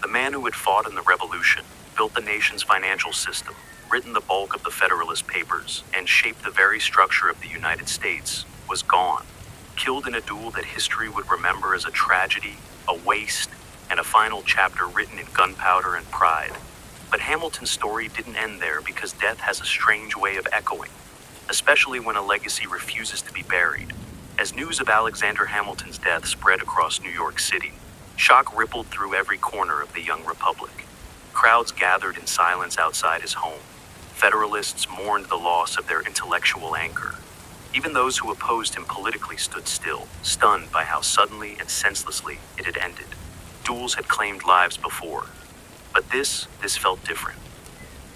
The man who had fought in the Revolution, built the nation's financial system, written the bulk of the Federalist Papers, and shaped the very structure of the United States, was gone, killed in a duel that history would remember as a tragedy, a waste, and a final chapter written in gunpowder and pride. But Hamilton's story didn't end there, because death has a strange way of echoing, especially when a legacy refuses to be buried. As news of Alexander Hamilton's death spread across New York City, shock rippled through every corner of the young republic. Crowds gathered in silence outside his home. Federalists mourned the loss of their intellectual anchor. Even those who opposed him politically stood still, stunned by how suddenly and senselessly it had ended. Duels had claimed lives before, but this felt different.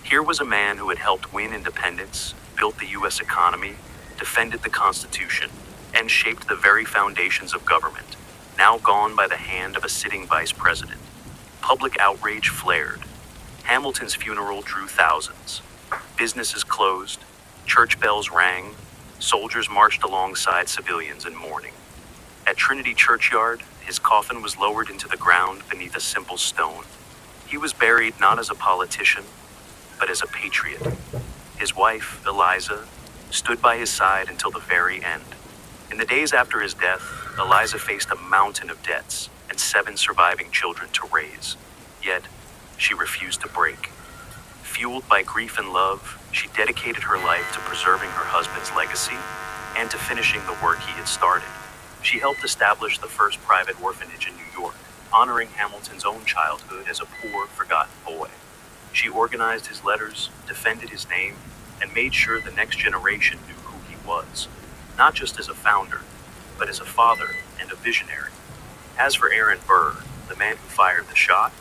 Here was a man who had helped win independence, built the U.S. economy, defended the Constitution, and shaped the very foundations of government, now gone by the hand of a sitting vice president. Public outrage flared. Hamilton's funeral drew thousands. Businesses closed, church bells rang, soldiers marched alongside civilians in mourning. At Trinity Churchyard, his coffin was lowered into the ground beneath a simple stone. He was buried not as a politician, but as a patriot. His wife, Eliza, stood by his side until the very end. In the days after his death, Eliza faced a mountain of debts and 7 surviving children to raise. Yet, she refused to break. Fueled by grief and love, she dedicated her life to preserving her husband's legacy and to finishing the work he had started. She helped establish the first private orphanage in New York, honoring Hamilton's own childhood as a poor, forgotten boy. She organized his letters, defended his name, and made sure the next generation knew who he was, not just as a founder, but as a father and a visionary. As for Aaron Burr, the man who fired the shot,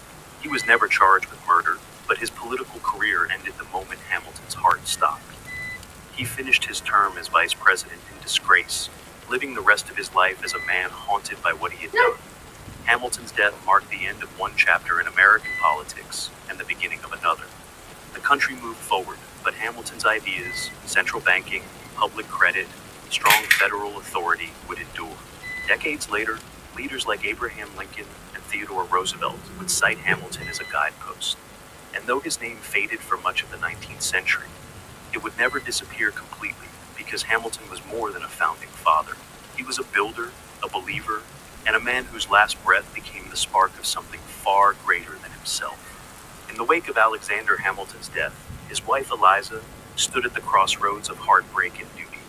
he was never charged with murder, but his political career ended the moment Hamilton's heart stopped. He finished his term as vice president in disgrace, living the rest of his life as a man haunted by what he had done. Hamilton's death marked the end of one chapter in American politics and the beginning of another. The country moved forward, but Hamilton's ideas, central banking, public credit, strong federal authority would endure. Decades later, leaders like Abraham Lincoln and Theodore Roosevelt would cite Hamilton as a guidepost. And though his name faded for much of the 19th century, it would never disappear completely, because Hamilton was more than a founding father. He was a builder, a believer, and a man whose last breath became the spark of something far greater than himself. In the wake of Alexander Hamilton's death, his wife Eliza stood at the crossroads of heartbreak and duty.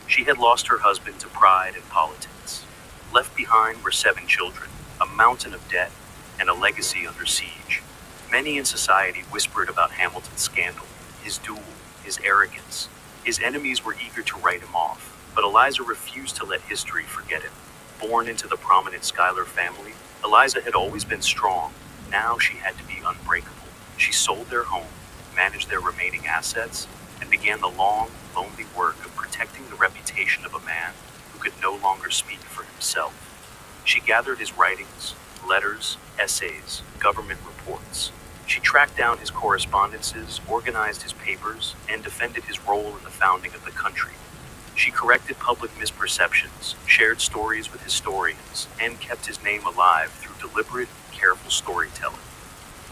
She had lost her husband to pride and politics. Left behind were 7 children, a mountain of debt, and a legacy under siege. Many in society whispered about Hamilton's scandal, his duel, his arrogance. His enemies were eager to write him off, but Eliza refused to let history forget him. Born into the prominent Schuyler family, Eliza had always been strong. Now she had to be unbreakable. She sold their home, managed their remaining assets, and began the long, lonely work of protecting the reputation of a man who could no longer speak for himself. She gathered his writings, letters, essays, government reports. She tracked down his correspondences, organized his papers, and defended his role in the founding of the country. She corrected public misperceptions, shared stories with historians, and kept his name alive through deliberate, careful storytelling.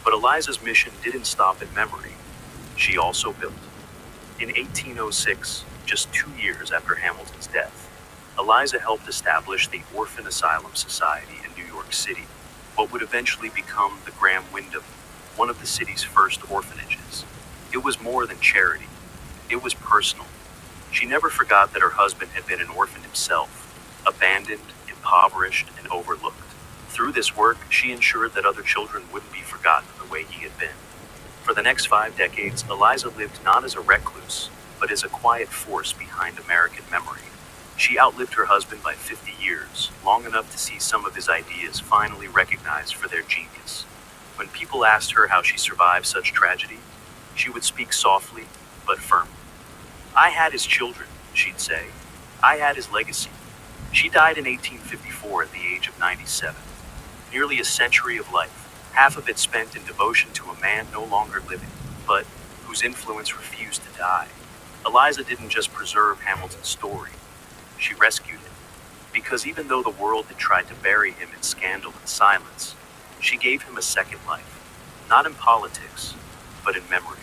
But Eliza's mission didn't stop at memory. She also built. In 1806, just 2 years after Hamilton's death, Eliza helped establish the Orphan Asylum Society in New York City, what would eventually become the Graham Windham, one of the city's first orphanages. It was more than charity. It was personal. She never forgot that her husband had been an orphan himself, abandoned, impoverished, and overlooked. Through this work, she ensured that other children wouldn't be forgotten the way he had been. For the next 5 decades, Eliza lived not as a recluse, but as a quiet force behind American memory. She outlived her husband by 50 years, long enough to see some of his ideas finally recognized for their genius. When people asked her how she survived such tragedy, she would speak softly but firmly. "I had his children," she'd say. "I had his legacy." She died in 1854 at the age of 97. Nearly a century of life, half of it spent in devotion to a man no longer living, but whose influence refused to die. Eliza didn't just preserve Hamilton's story, she rescued him. Because even though the world had tried to bury him in scandal and silence, she gave him a second life, not in politics, but in memory.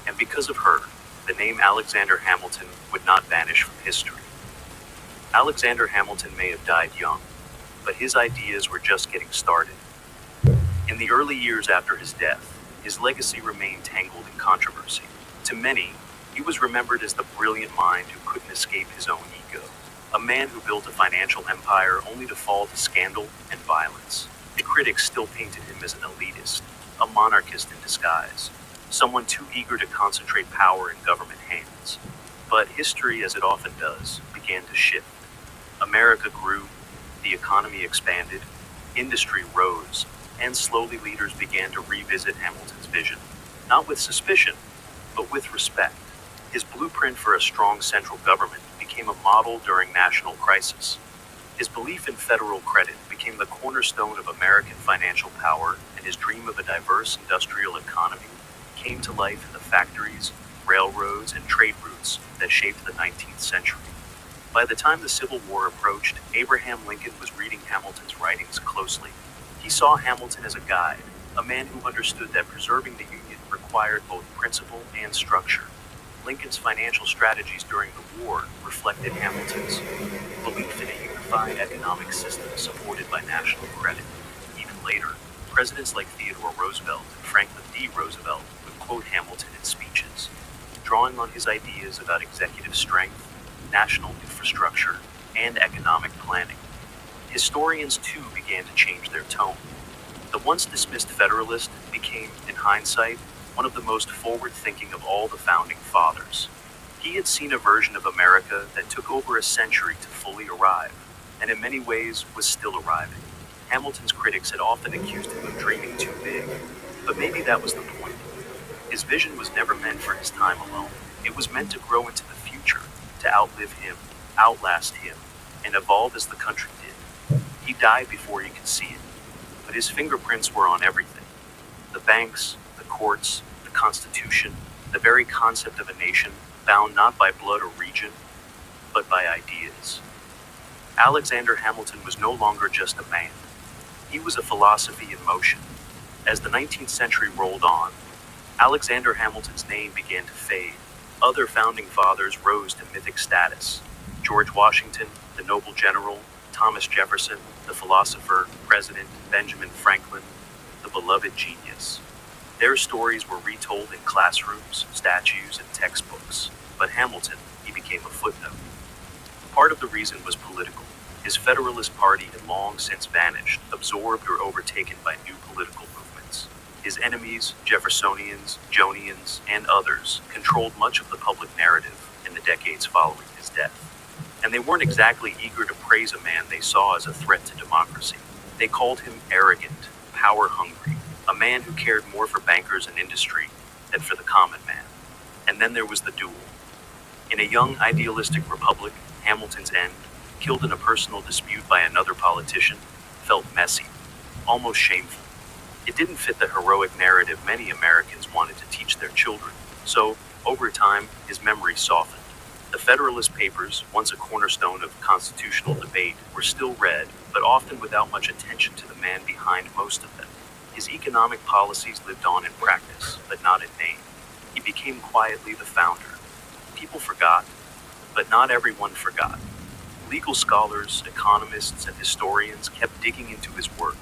And because of her, the name Alexander Hamilton would not vanish from history. Alexander Hamilton may have died young, but his ideas were just getting started. In the early years after his death, his legacy remained tangled in controversy. To many, he was remembered as the brilliant mind who couldn't escape his own ego, a man who built a financial empire only to fall to scandal and violence. The critics still painted him as an elitist, a monarchist in disguise, someone too eager to concentrate power in government hands. But history, as it often does, began to shift. America grew, the economy expanded, industry rose, and slowly leaders began to revisit Hamilton's vision, not with suspicion, but with respect. His blueprint for a strong central government became a model during national crisis. His belief in federal credit became the cornerstone of American financial power, and his dream of a diverse industrial economy came to life in the factories, railroads, and trade routes that shaped the 19th century. By the time the Civil War approached, Abraham Lincoln was reading Hamilton's writings closely. He saw Hamilton as a guide, a man who understood that preserving the Union required both principle and structure. Lincoln's financial strategies during the war reflected Hamilton's belief in a unified economic system supported by national credit. Even later, presidents like Theodore Roosevelt and Franklin D. Roosevelt would quote Hamilton in speeches, drawing on his ideas about executive strength, national infrastructure, and economic planning. Historians, too, began to change their tone. The once dismissed Federalist became, in hindsight, one of the most forward-thinking of all the founding fathers. He had seen a version of America that took over a century to fully arrive, and in many ways was still arriving. Hamilton's critics had often accused him of dreaming too big, but maybe that was the point. His vision was never meant for his time alone. It was meant to grow into the future, to outlive him, outlast him, and evolve as the country did. He died before you could see it, but his fingerprints were on everything. The banks, the courts, the Constitution, the very concept of a nation bound not by blood or region, but by ideas. Alexander Hamilton was no longer just a man. He was a philosophy in motion. As the 19th century rolled on, Alexander Hamilton's name began to fade. Other founding fathers rose to mythic status. George Washington, the noble general, Thomas Jefferson, the philosopher, president, Benjamin Franklin, the beloved genius. Their stories were retold in classrooms, statues, and textbooks, but Hamilton, he became a footnote. Part of the reason was political. His Federalist Party had long since vanished, absorbed or overtaken by new political movements. His enemies, Jeffersonians, Jonians, and others, controlled much of the public narrative in the decades following his death. And they weren't exactly eager to praise a man they saw as a threat to democracy. They called him arrogant, power-hungry, a man who cared more for bankers and industry than for the common man. And then there was the duel. In a young, idealistic republic, Hamilton's end, killed in a personal dispute by another politician, felt messy, almost shameful. It didn't fit the heroic narrative many Americans wanted to teach their children, so, over time, his memory softened. The Federalist Papers, once a cornerstone of constitutional debate, were still read, but often without much attention to the man behind most of them. His economic policies lived on in practice, but not in name. He became quietly the founder. People forgot, but not everyone forgot. Legal scholars, economists, and historians kept digging into his work.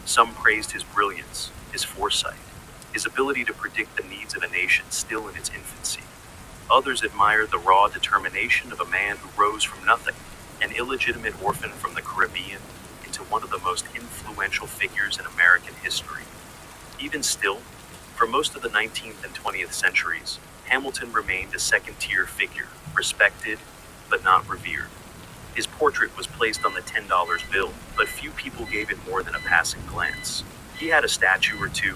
Some praised his brilliance, his foresight, his ability to predict the needs of a nation still in its infancy. Others admired the raw determination of a man who rose from nothing, an illegitimate orphan from the Caribbean, into one of the most influential figures in American history. Even still, for most of the 19th and 20th centuries, Hamilton remained a second-tier figure, respected but not revered. His portrait was placed on the $10 bill, but few people gave it more than a passing glance. He had a statue or two,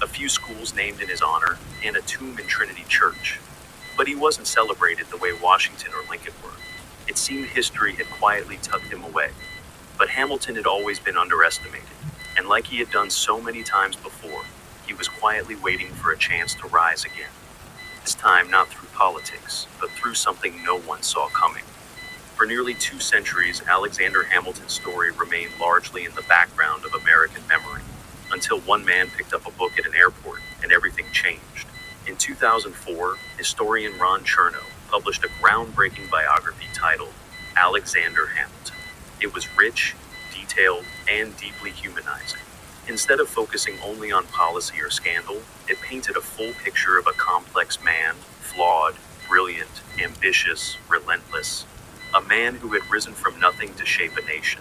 a few schools named in his honor, and a tomb in Trinity Church. But he wasn't celebrated the way Washington or Lincoln were. It seemed history had quietly tucked him away. But Hamilton had always been underestimated, and like he had done so many times before, he was quietly waiting for a chance to rise again. This time not through politics, but through something no one saw coming. For nearly 2 centuries, Alexander Hamilton's story remained largely in the background of American memory, until one man picked up a book at an airport and everything changed. In 2004, historian Ron Chernow published a groundbreaking biography titled Alexander Hamilton. It was rich, detailed, and deeply humanizing. Instead of focusing only on policy or scandal, it painted a full picture of a complex man, flawed, brilliant, ambitious, relentless. A man who had risen from nothing to shape a nation.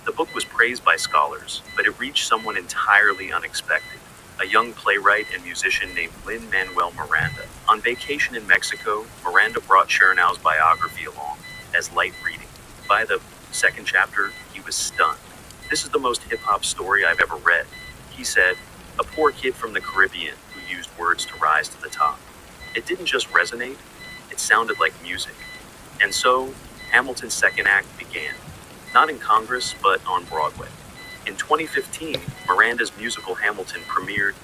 The book was praised by scholars, but it reached someone entirely unexpected, a young playwright and musician named Lin-Manuel Miranda. On vacation in Mexico, Miranda brought Chernow's biography along as light reading. By the second chapter, he was stunned. "This is the most hip-hop story I've ever read," he said, a poor kid from the Caribbean who used words to rise to the top. It didn't just resonate, it sounded like music. And so, Hamilton's second act began, not in Congress, but on Broadway. In 2015, Miranda's musical Hamilton premiered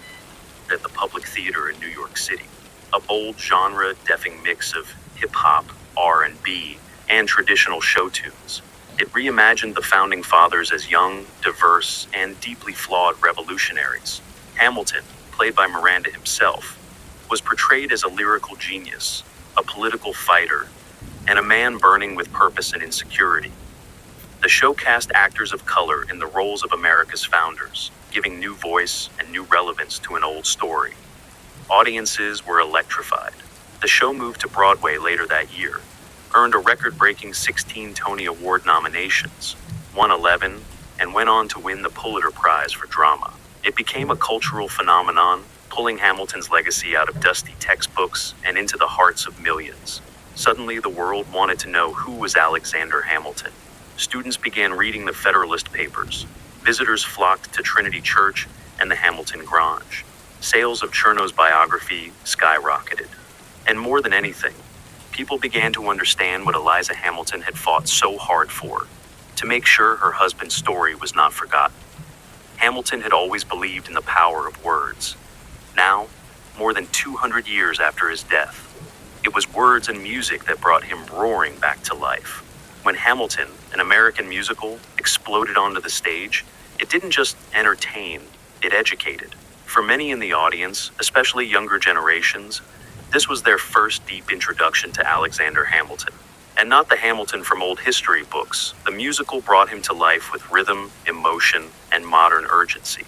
at the Public Theater in New York City, a bold genre-deafing mix of hip-hop, R&B, and traditional show tunes. It reimagined the Founding Fathers as young, diverse, and deeply flawed revolutionaries. Hamilton, played by Miranda himself, was portrayed as a lyrical genius, a political fighter, and a man burning with purpose and insecurity. The show cast actors of color in the roles of America's founders, giving new voice and new relevance to an old story. Audiences were electrified. The show moved to Broadway later that year, earned a record-breaking 16 Tony Award nominations, won 11, and went on to win the Pulitzer Prize for drama. It became a cultural phenomenon, pulling Hamilton's legacy out of dusty textbooks and into the hearts of millions. Suddenly, the world wanted to know who was Alexander Hamilton. Students began reading the Federalist Papers. Visitors flocked to Trinity Church and the Hamilton Grange. Sales of Chernow's biography skyrocketed. And more than anything, people began to understand what Eliza Hamilton had fought so hard for, to make sure her husband's story was not forgotten. Hamilton had always believed in the power of words. Now, more than 200 years after his death, it was words and music that brought him roaring back to life. When Hamilton, an American musical, exploded onto the stage, it didn't just entertain, it educated. For many in the audience, especially younger generations, this was their first deep introduction to Alexander Hamilton. And not the Hamilton from old history books. The musical brought him to life with rhythm, emotion, and modern urgency.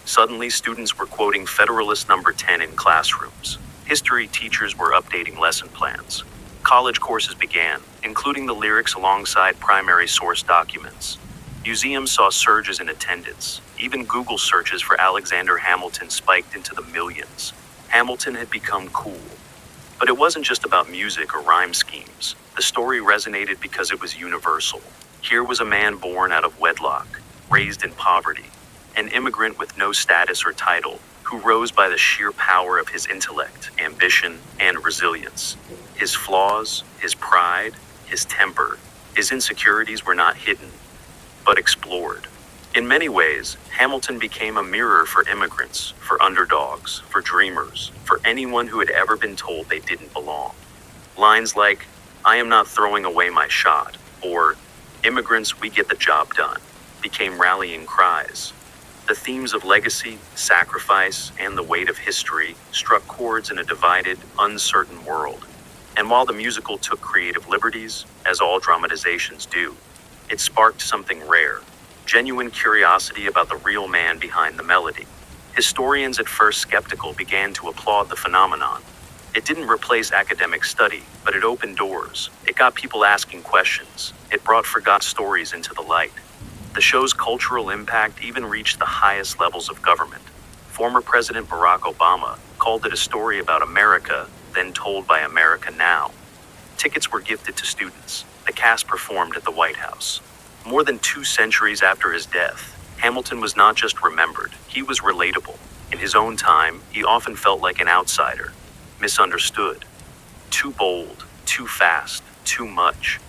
Suddenly, students were quoting Federalist Number 10 in classrooms. History teachers were updating lesson plans. College courses began, including the lyrics alongside primary source documents. Museums saw surges in attendance. Even Google searches for Alexander Hamilton spiked into the millions. Hamilton had become cool. But it wasn't just about music or rhyme schemes. The story resonated because it was universal. Here was a man born out of wedlock, raised in poverty, an immigrant with no status or title, who rose by the sheer power of his intellect, ambition, and resilience. His flaws, his pride, his temper, his insecurities were not hidden, but explored. In many ways, Hamilton became a mirror for immigrants, for underdogs, for dreamers, for anyone who had ever been told they didn't belong. Lines like, "I am not throwing away my shot," or "Immigrants, we get the job done," became rallying cries. The themes of legacy, sacrifice, and the weight of history struck chords in a divided, uncertain world. And while the musical took creative liberties, as all dramatizations do, it sparked something rare, genuine curiosity about the real man behind the melody. Historians, at first skeptical, began to applaud the phenomenon. It didn't replace academic study, but it opened doors. It got people asking questions. It brought forgotten stories into the light. The show's cultural impact even reached the highest levels of government. Former President Barack Obama called it a story about America, then told by America now. Tickets were gifted to students. The cast performed at the White House. More than 2 centuries after his death, Hamilton was not just remembered, he was relatable. In his own time, he often felt like an outsider, misunderstood, too bold, too fast, too much.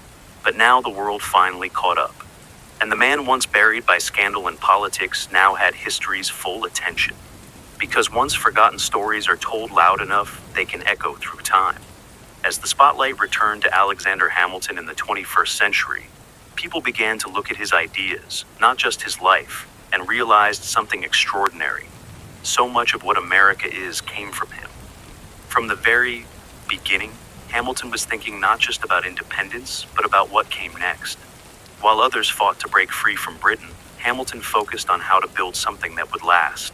But now the world finally caught up. And the man once buried by scandal and politics now had history's full attention. Because once forgotten stories are told loud enough, they can echo through time. As the spotlight returned to Alexander Hamilton in the 21st century, people began to look at his ideas, not just his life, and realized something extraordinary. So much of what America is came from him. From the very beginning, Hamilton was thinking not just about independence, but about what came next. While others fought to break free from Britain, Hamilton focused on how to build something that would last.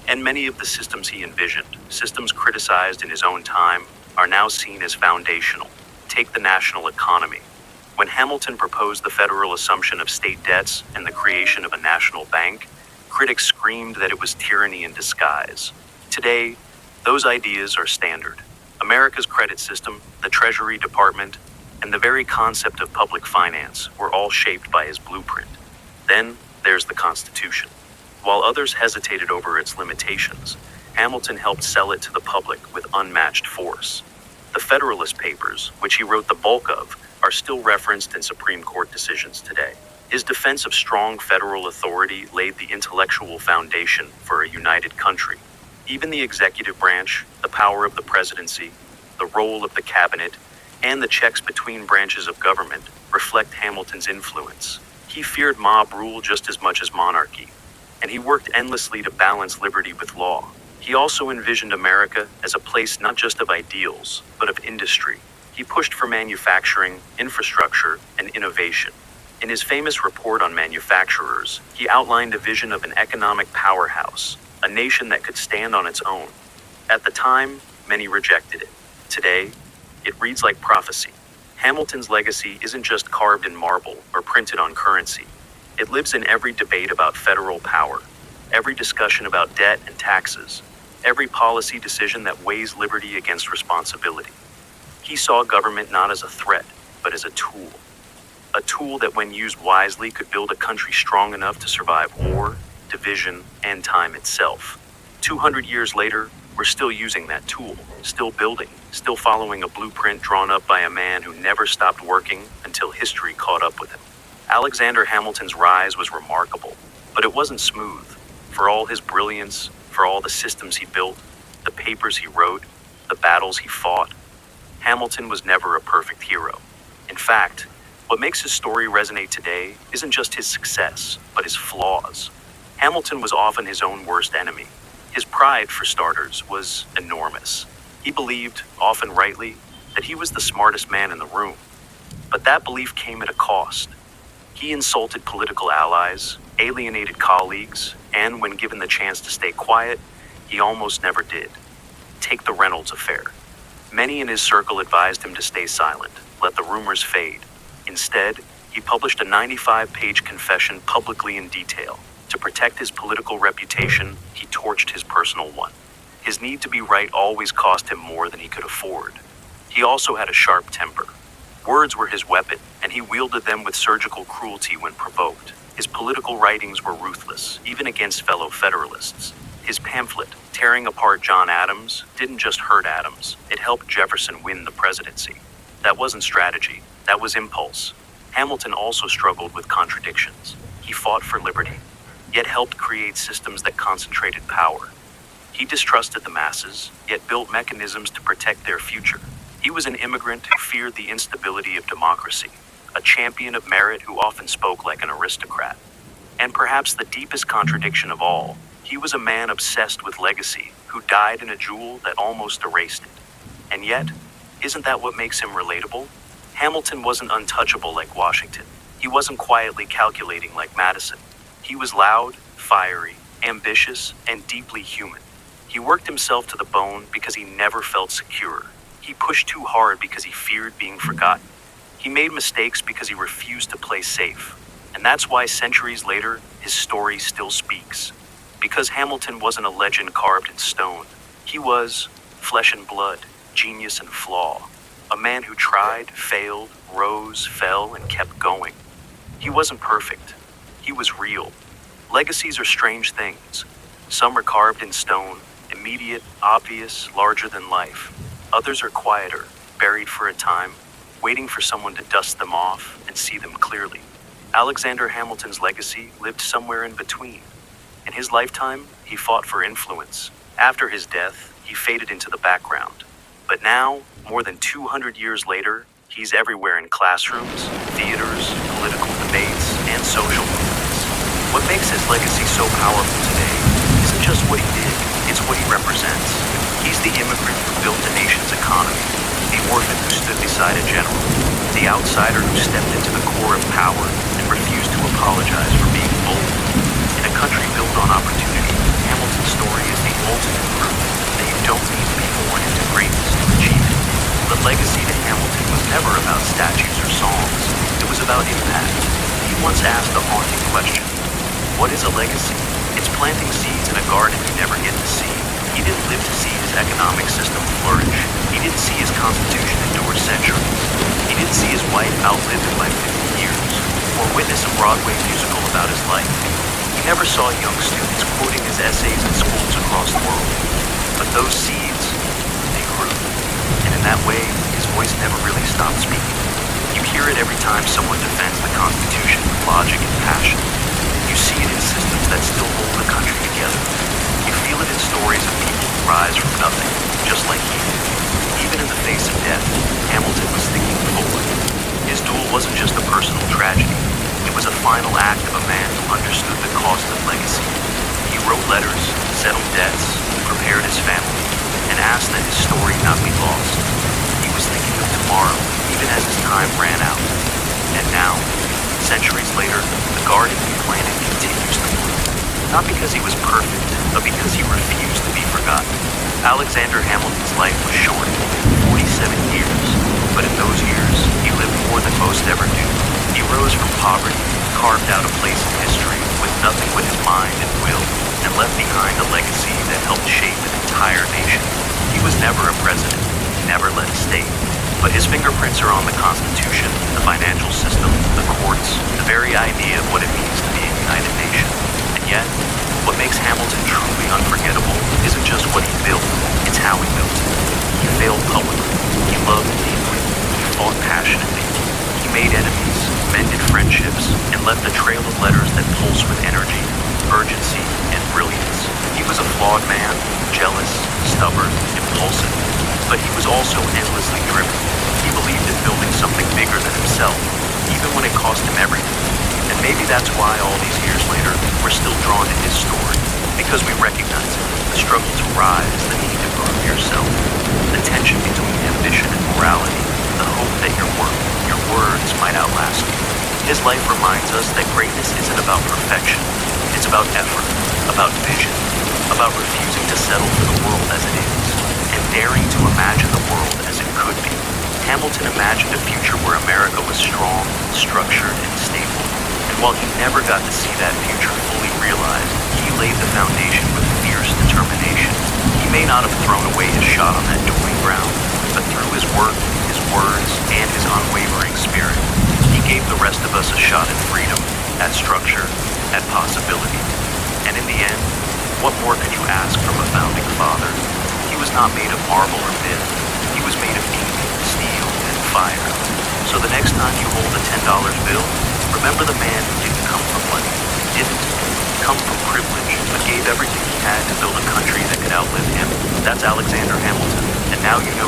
And many of the systems he envisioned, systems criticized in his own time, are now seen as foundational. Take the national economy. When Hamilton proposed the federal assumption of state debts and the creation of a national bank, critics screamed that it was tyranny in disguise. Today, those ideas are standard. America's credit system, the Treasury Department, and the very concept of public finance were all shaped by his blueprint. Then, there's the Constitution. While others hesitated over its limitations, Hamilton helped sell it to the public with unmatched force. The Federalist Papers, which he wrote the bulk of, are still referenced in Supreme Court decisions today. His defense of strong federal authority laid the intellectual foundation for a united country. Even the executive branch, the power of the presidency, the role of the cabinet, and the checks between branches of government reflect Hamilton's influence. He feared mob rule just as much as monarchy, and he worked endlessly to balance liberty with law. He also envisioned America as a place not just of ideals, but of industry. He pushed for manufacturing, infrastructure, and innovation. In his famous report on manufacturers, he outlined a vision of an economic powerhouse, a nation that could stand on its own. At the time, many rejected it. Today, it reads like prophecy. Hamilton's legacy isn't just carved in marble or printed on currency. It lives in every debate about federal power, every discussion about debt and taxes, every policy decision that weighs liberty against responsibility. He saw government not as a threat, but as a tool. A tool that, when used wisely, could build a country strong enough to survive war, division, and time itself. 200 years later, we're still using that tool, still building, still following a blueprint drawn up by a man who never stopped working until history caught up with him. Alexander Hamilton's rise was remarkable, but it wasn't smooth. For all his brilliance, for all the systems he built, the papers he wrote, the battles he fought, Hamilton was never a perfect hero. In fact, what makes his story resonate today isn't just his success, but his flaws. Hamilton was often his own worst enemy. His pride, for starters, was enormous. He believed, often rightly, that he was the smartest man in the room. But that belief came at a cost. He insulted political allies, alienated colleagues, and when given the chance to stay quiet, he almost never did. Take the Reynolds affair. Many in his circle advised him to stay silent, let the rumors fade. Instead, he published a 95-page confession publicly in detail. To protect his political reputation, he torched his personal one. His need to be right always cost him more than he could afford. He also had a sharp temper. Words were his weapon, and he wielded them with surgical cruelty when provoked. His political writings were ruthless, even against fellow Federalists. His pamphlet, Tearing Apart John Adams, didn't just hurt Adams, it helped Jefferson win the presidency. That wasn't strategy, that was impulse. Hamilton also struggled with contradictions. He fought for liberty, yet helped create systems that concentrated power. He distrusted the masses, yet built mechanisms to protect their future. He was an immigrant who feared the instability of democracy, a champion of merit who often spoke like an aristocrat. And perhaps the deepest contradiction of all, he was a man obsessed with legacy, who died in a duel that almost erased it. And yet, isn't that what makes him relatable? Hamilton wasn't untouchable like Washington. He wasn't quietly calculating like Madison. He was loud, fiery, ambitious, and deeply human. He worked himself to the bone because he never felt secure. He pushed too hard because he feared being forgotten. He made mistakes because he refused to play safe. And that's why centuries later, his story still speaks. Because Hamilton wasn't a legend carved in stone. He was flesh and blood, genius and flaw. A man who tried, failed, rose, fell, and kept going. He wasn't perfect. He was real. Legacies are strange things. Some are carved in stone, immediate, obvious, larger than life. Others are quieter, buried for a time, waiting for someone to dust them off and see them clearly. Alexander Hamilton's legacy lived somewhere in between. In his lifetime, he fought for influence. After his death, he faded into the background. But now, more than 200 years later, he's everywhere in classrooms, theaters, political debates, and social movements. What makes his legacy so powerful today isn't just what he did, it's what he represents. He's the immigrant who built the nation's economy, the orphan who stood beside a general, the outsider who stepped into the core of power and refused to apologize for being bold. In a country built on opportunity, Hamilton's story is the ultimate proof that you don't need to be born into greatness to achieve it. The legacy to Hamilton was never about statues or songs. It was about impact. He once asked a haunting question: what is a legacy? It's planting seeds in a garden you never get to see. He didn't live to see his economic system flourish. He didn't see his constitution endure centuries. He didn't see his wife outlived him by 50 years, or witness a Broadway musical about his life. He never saw young students quoting his essays in schools across the world. But those seeds, they grew. And in that way, his voice never really stopped speaking. You hear it every time someone defends the Constitution with logic and passion. You see it in systems that still hold the country together. You feel it in stories of people who rise from nothing, just like he did. Even in the face of death, Hamilton was thinking forward. His duel wasn't just a personal tragedy. It was a final act of a man who understood the cost of legacy. He wrote letters, settled debts, prepared his family, and asked that his story not be lost. He was thinking of tomorrow, even as his time ran out. And now, centuries later, the garden he planted continues to bloom. Not because he was perfect, but because he refused to be forgotten. Alexander Hamilton's life was short, 47 years, but in those years, he lived more than most ever do. He rose from poverty, carved out a place in history with nothing but his mind and will, and left behind a legacy that helped shape an entire nation. He was never a president, never led a state, but his fingerprints are on the Constitution, the financial system, the courts, the very idea of what it means to be a united nation. And yet, what makes Hamilton truly unforgettable isn't just what he built, it's how he built it. He failed publicly, he loved deeply, he fought passionately, he made enemies, mended friendships, and left a trail of letters that pulse with energy, urgency, and brilliance. He was a flawed man, jealous, stubborn, impulsive, but he was also endlessly driven. He believed in building something bigger than himself, even when it cost him everything. And maybe that's why all these years later, we're still drawn to his story, because we recognize it, the struggle to rise, the need to prove yourself, the tension between ambition and morality, the hope that your work, your words might outlast you. His life reminds us that greatness isn't about perfection. It's about effort, about vision, about refusing to settle for the world as it is, and daring to imagine the world as it could be. Hamilton imagined a future where America was strong, structured, and stable. And while he never got to see that future fully realized, he laid the foundation with fierce determination. He may not have thrown away his shot on that dueling ground, but through his work, his words, and his unwavering spirit, he gave the rest of us a shot at freedom, at structure, at possibility. And in the end, what more could you ask from a founding father? He was not made of marble or myth. He was made of ink, steel, and fire. So the next time you hold a $10 bill, remember the man who didn't come from money, didn't come from privilege, but gave everything he had to build a country that could outlive him. That's Alexander Hamilton. And now you know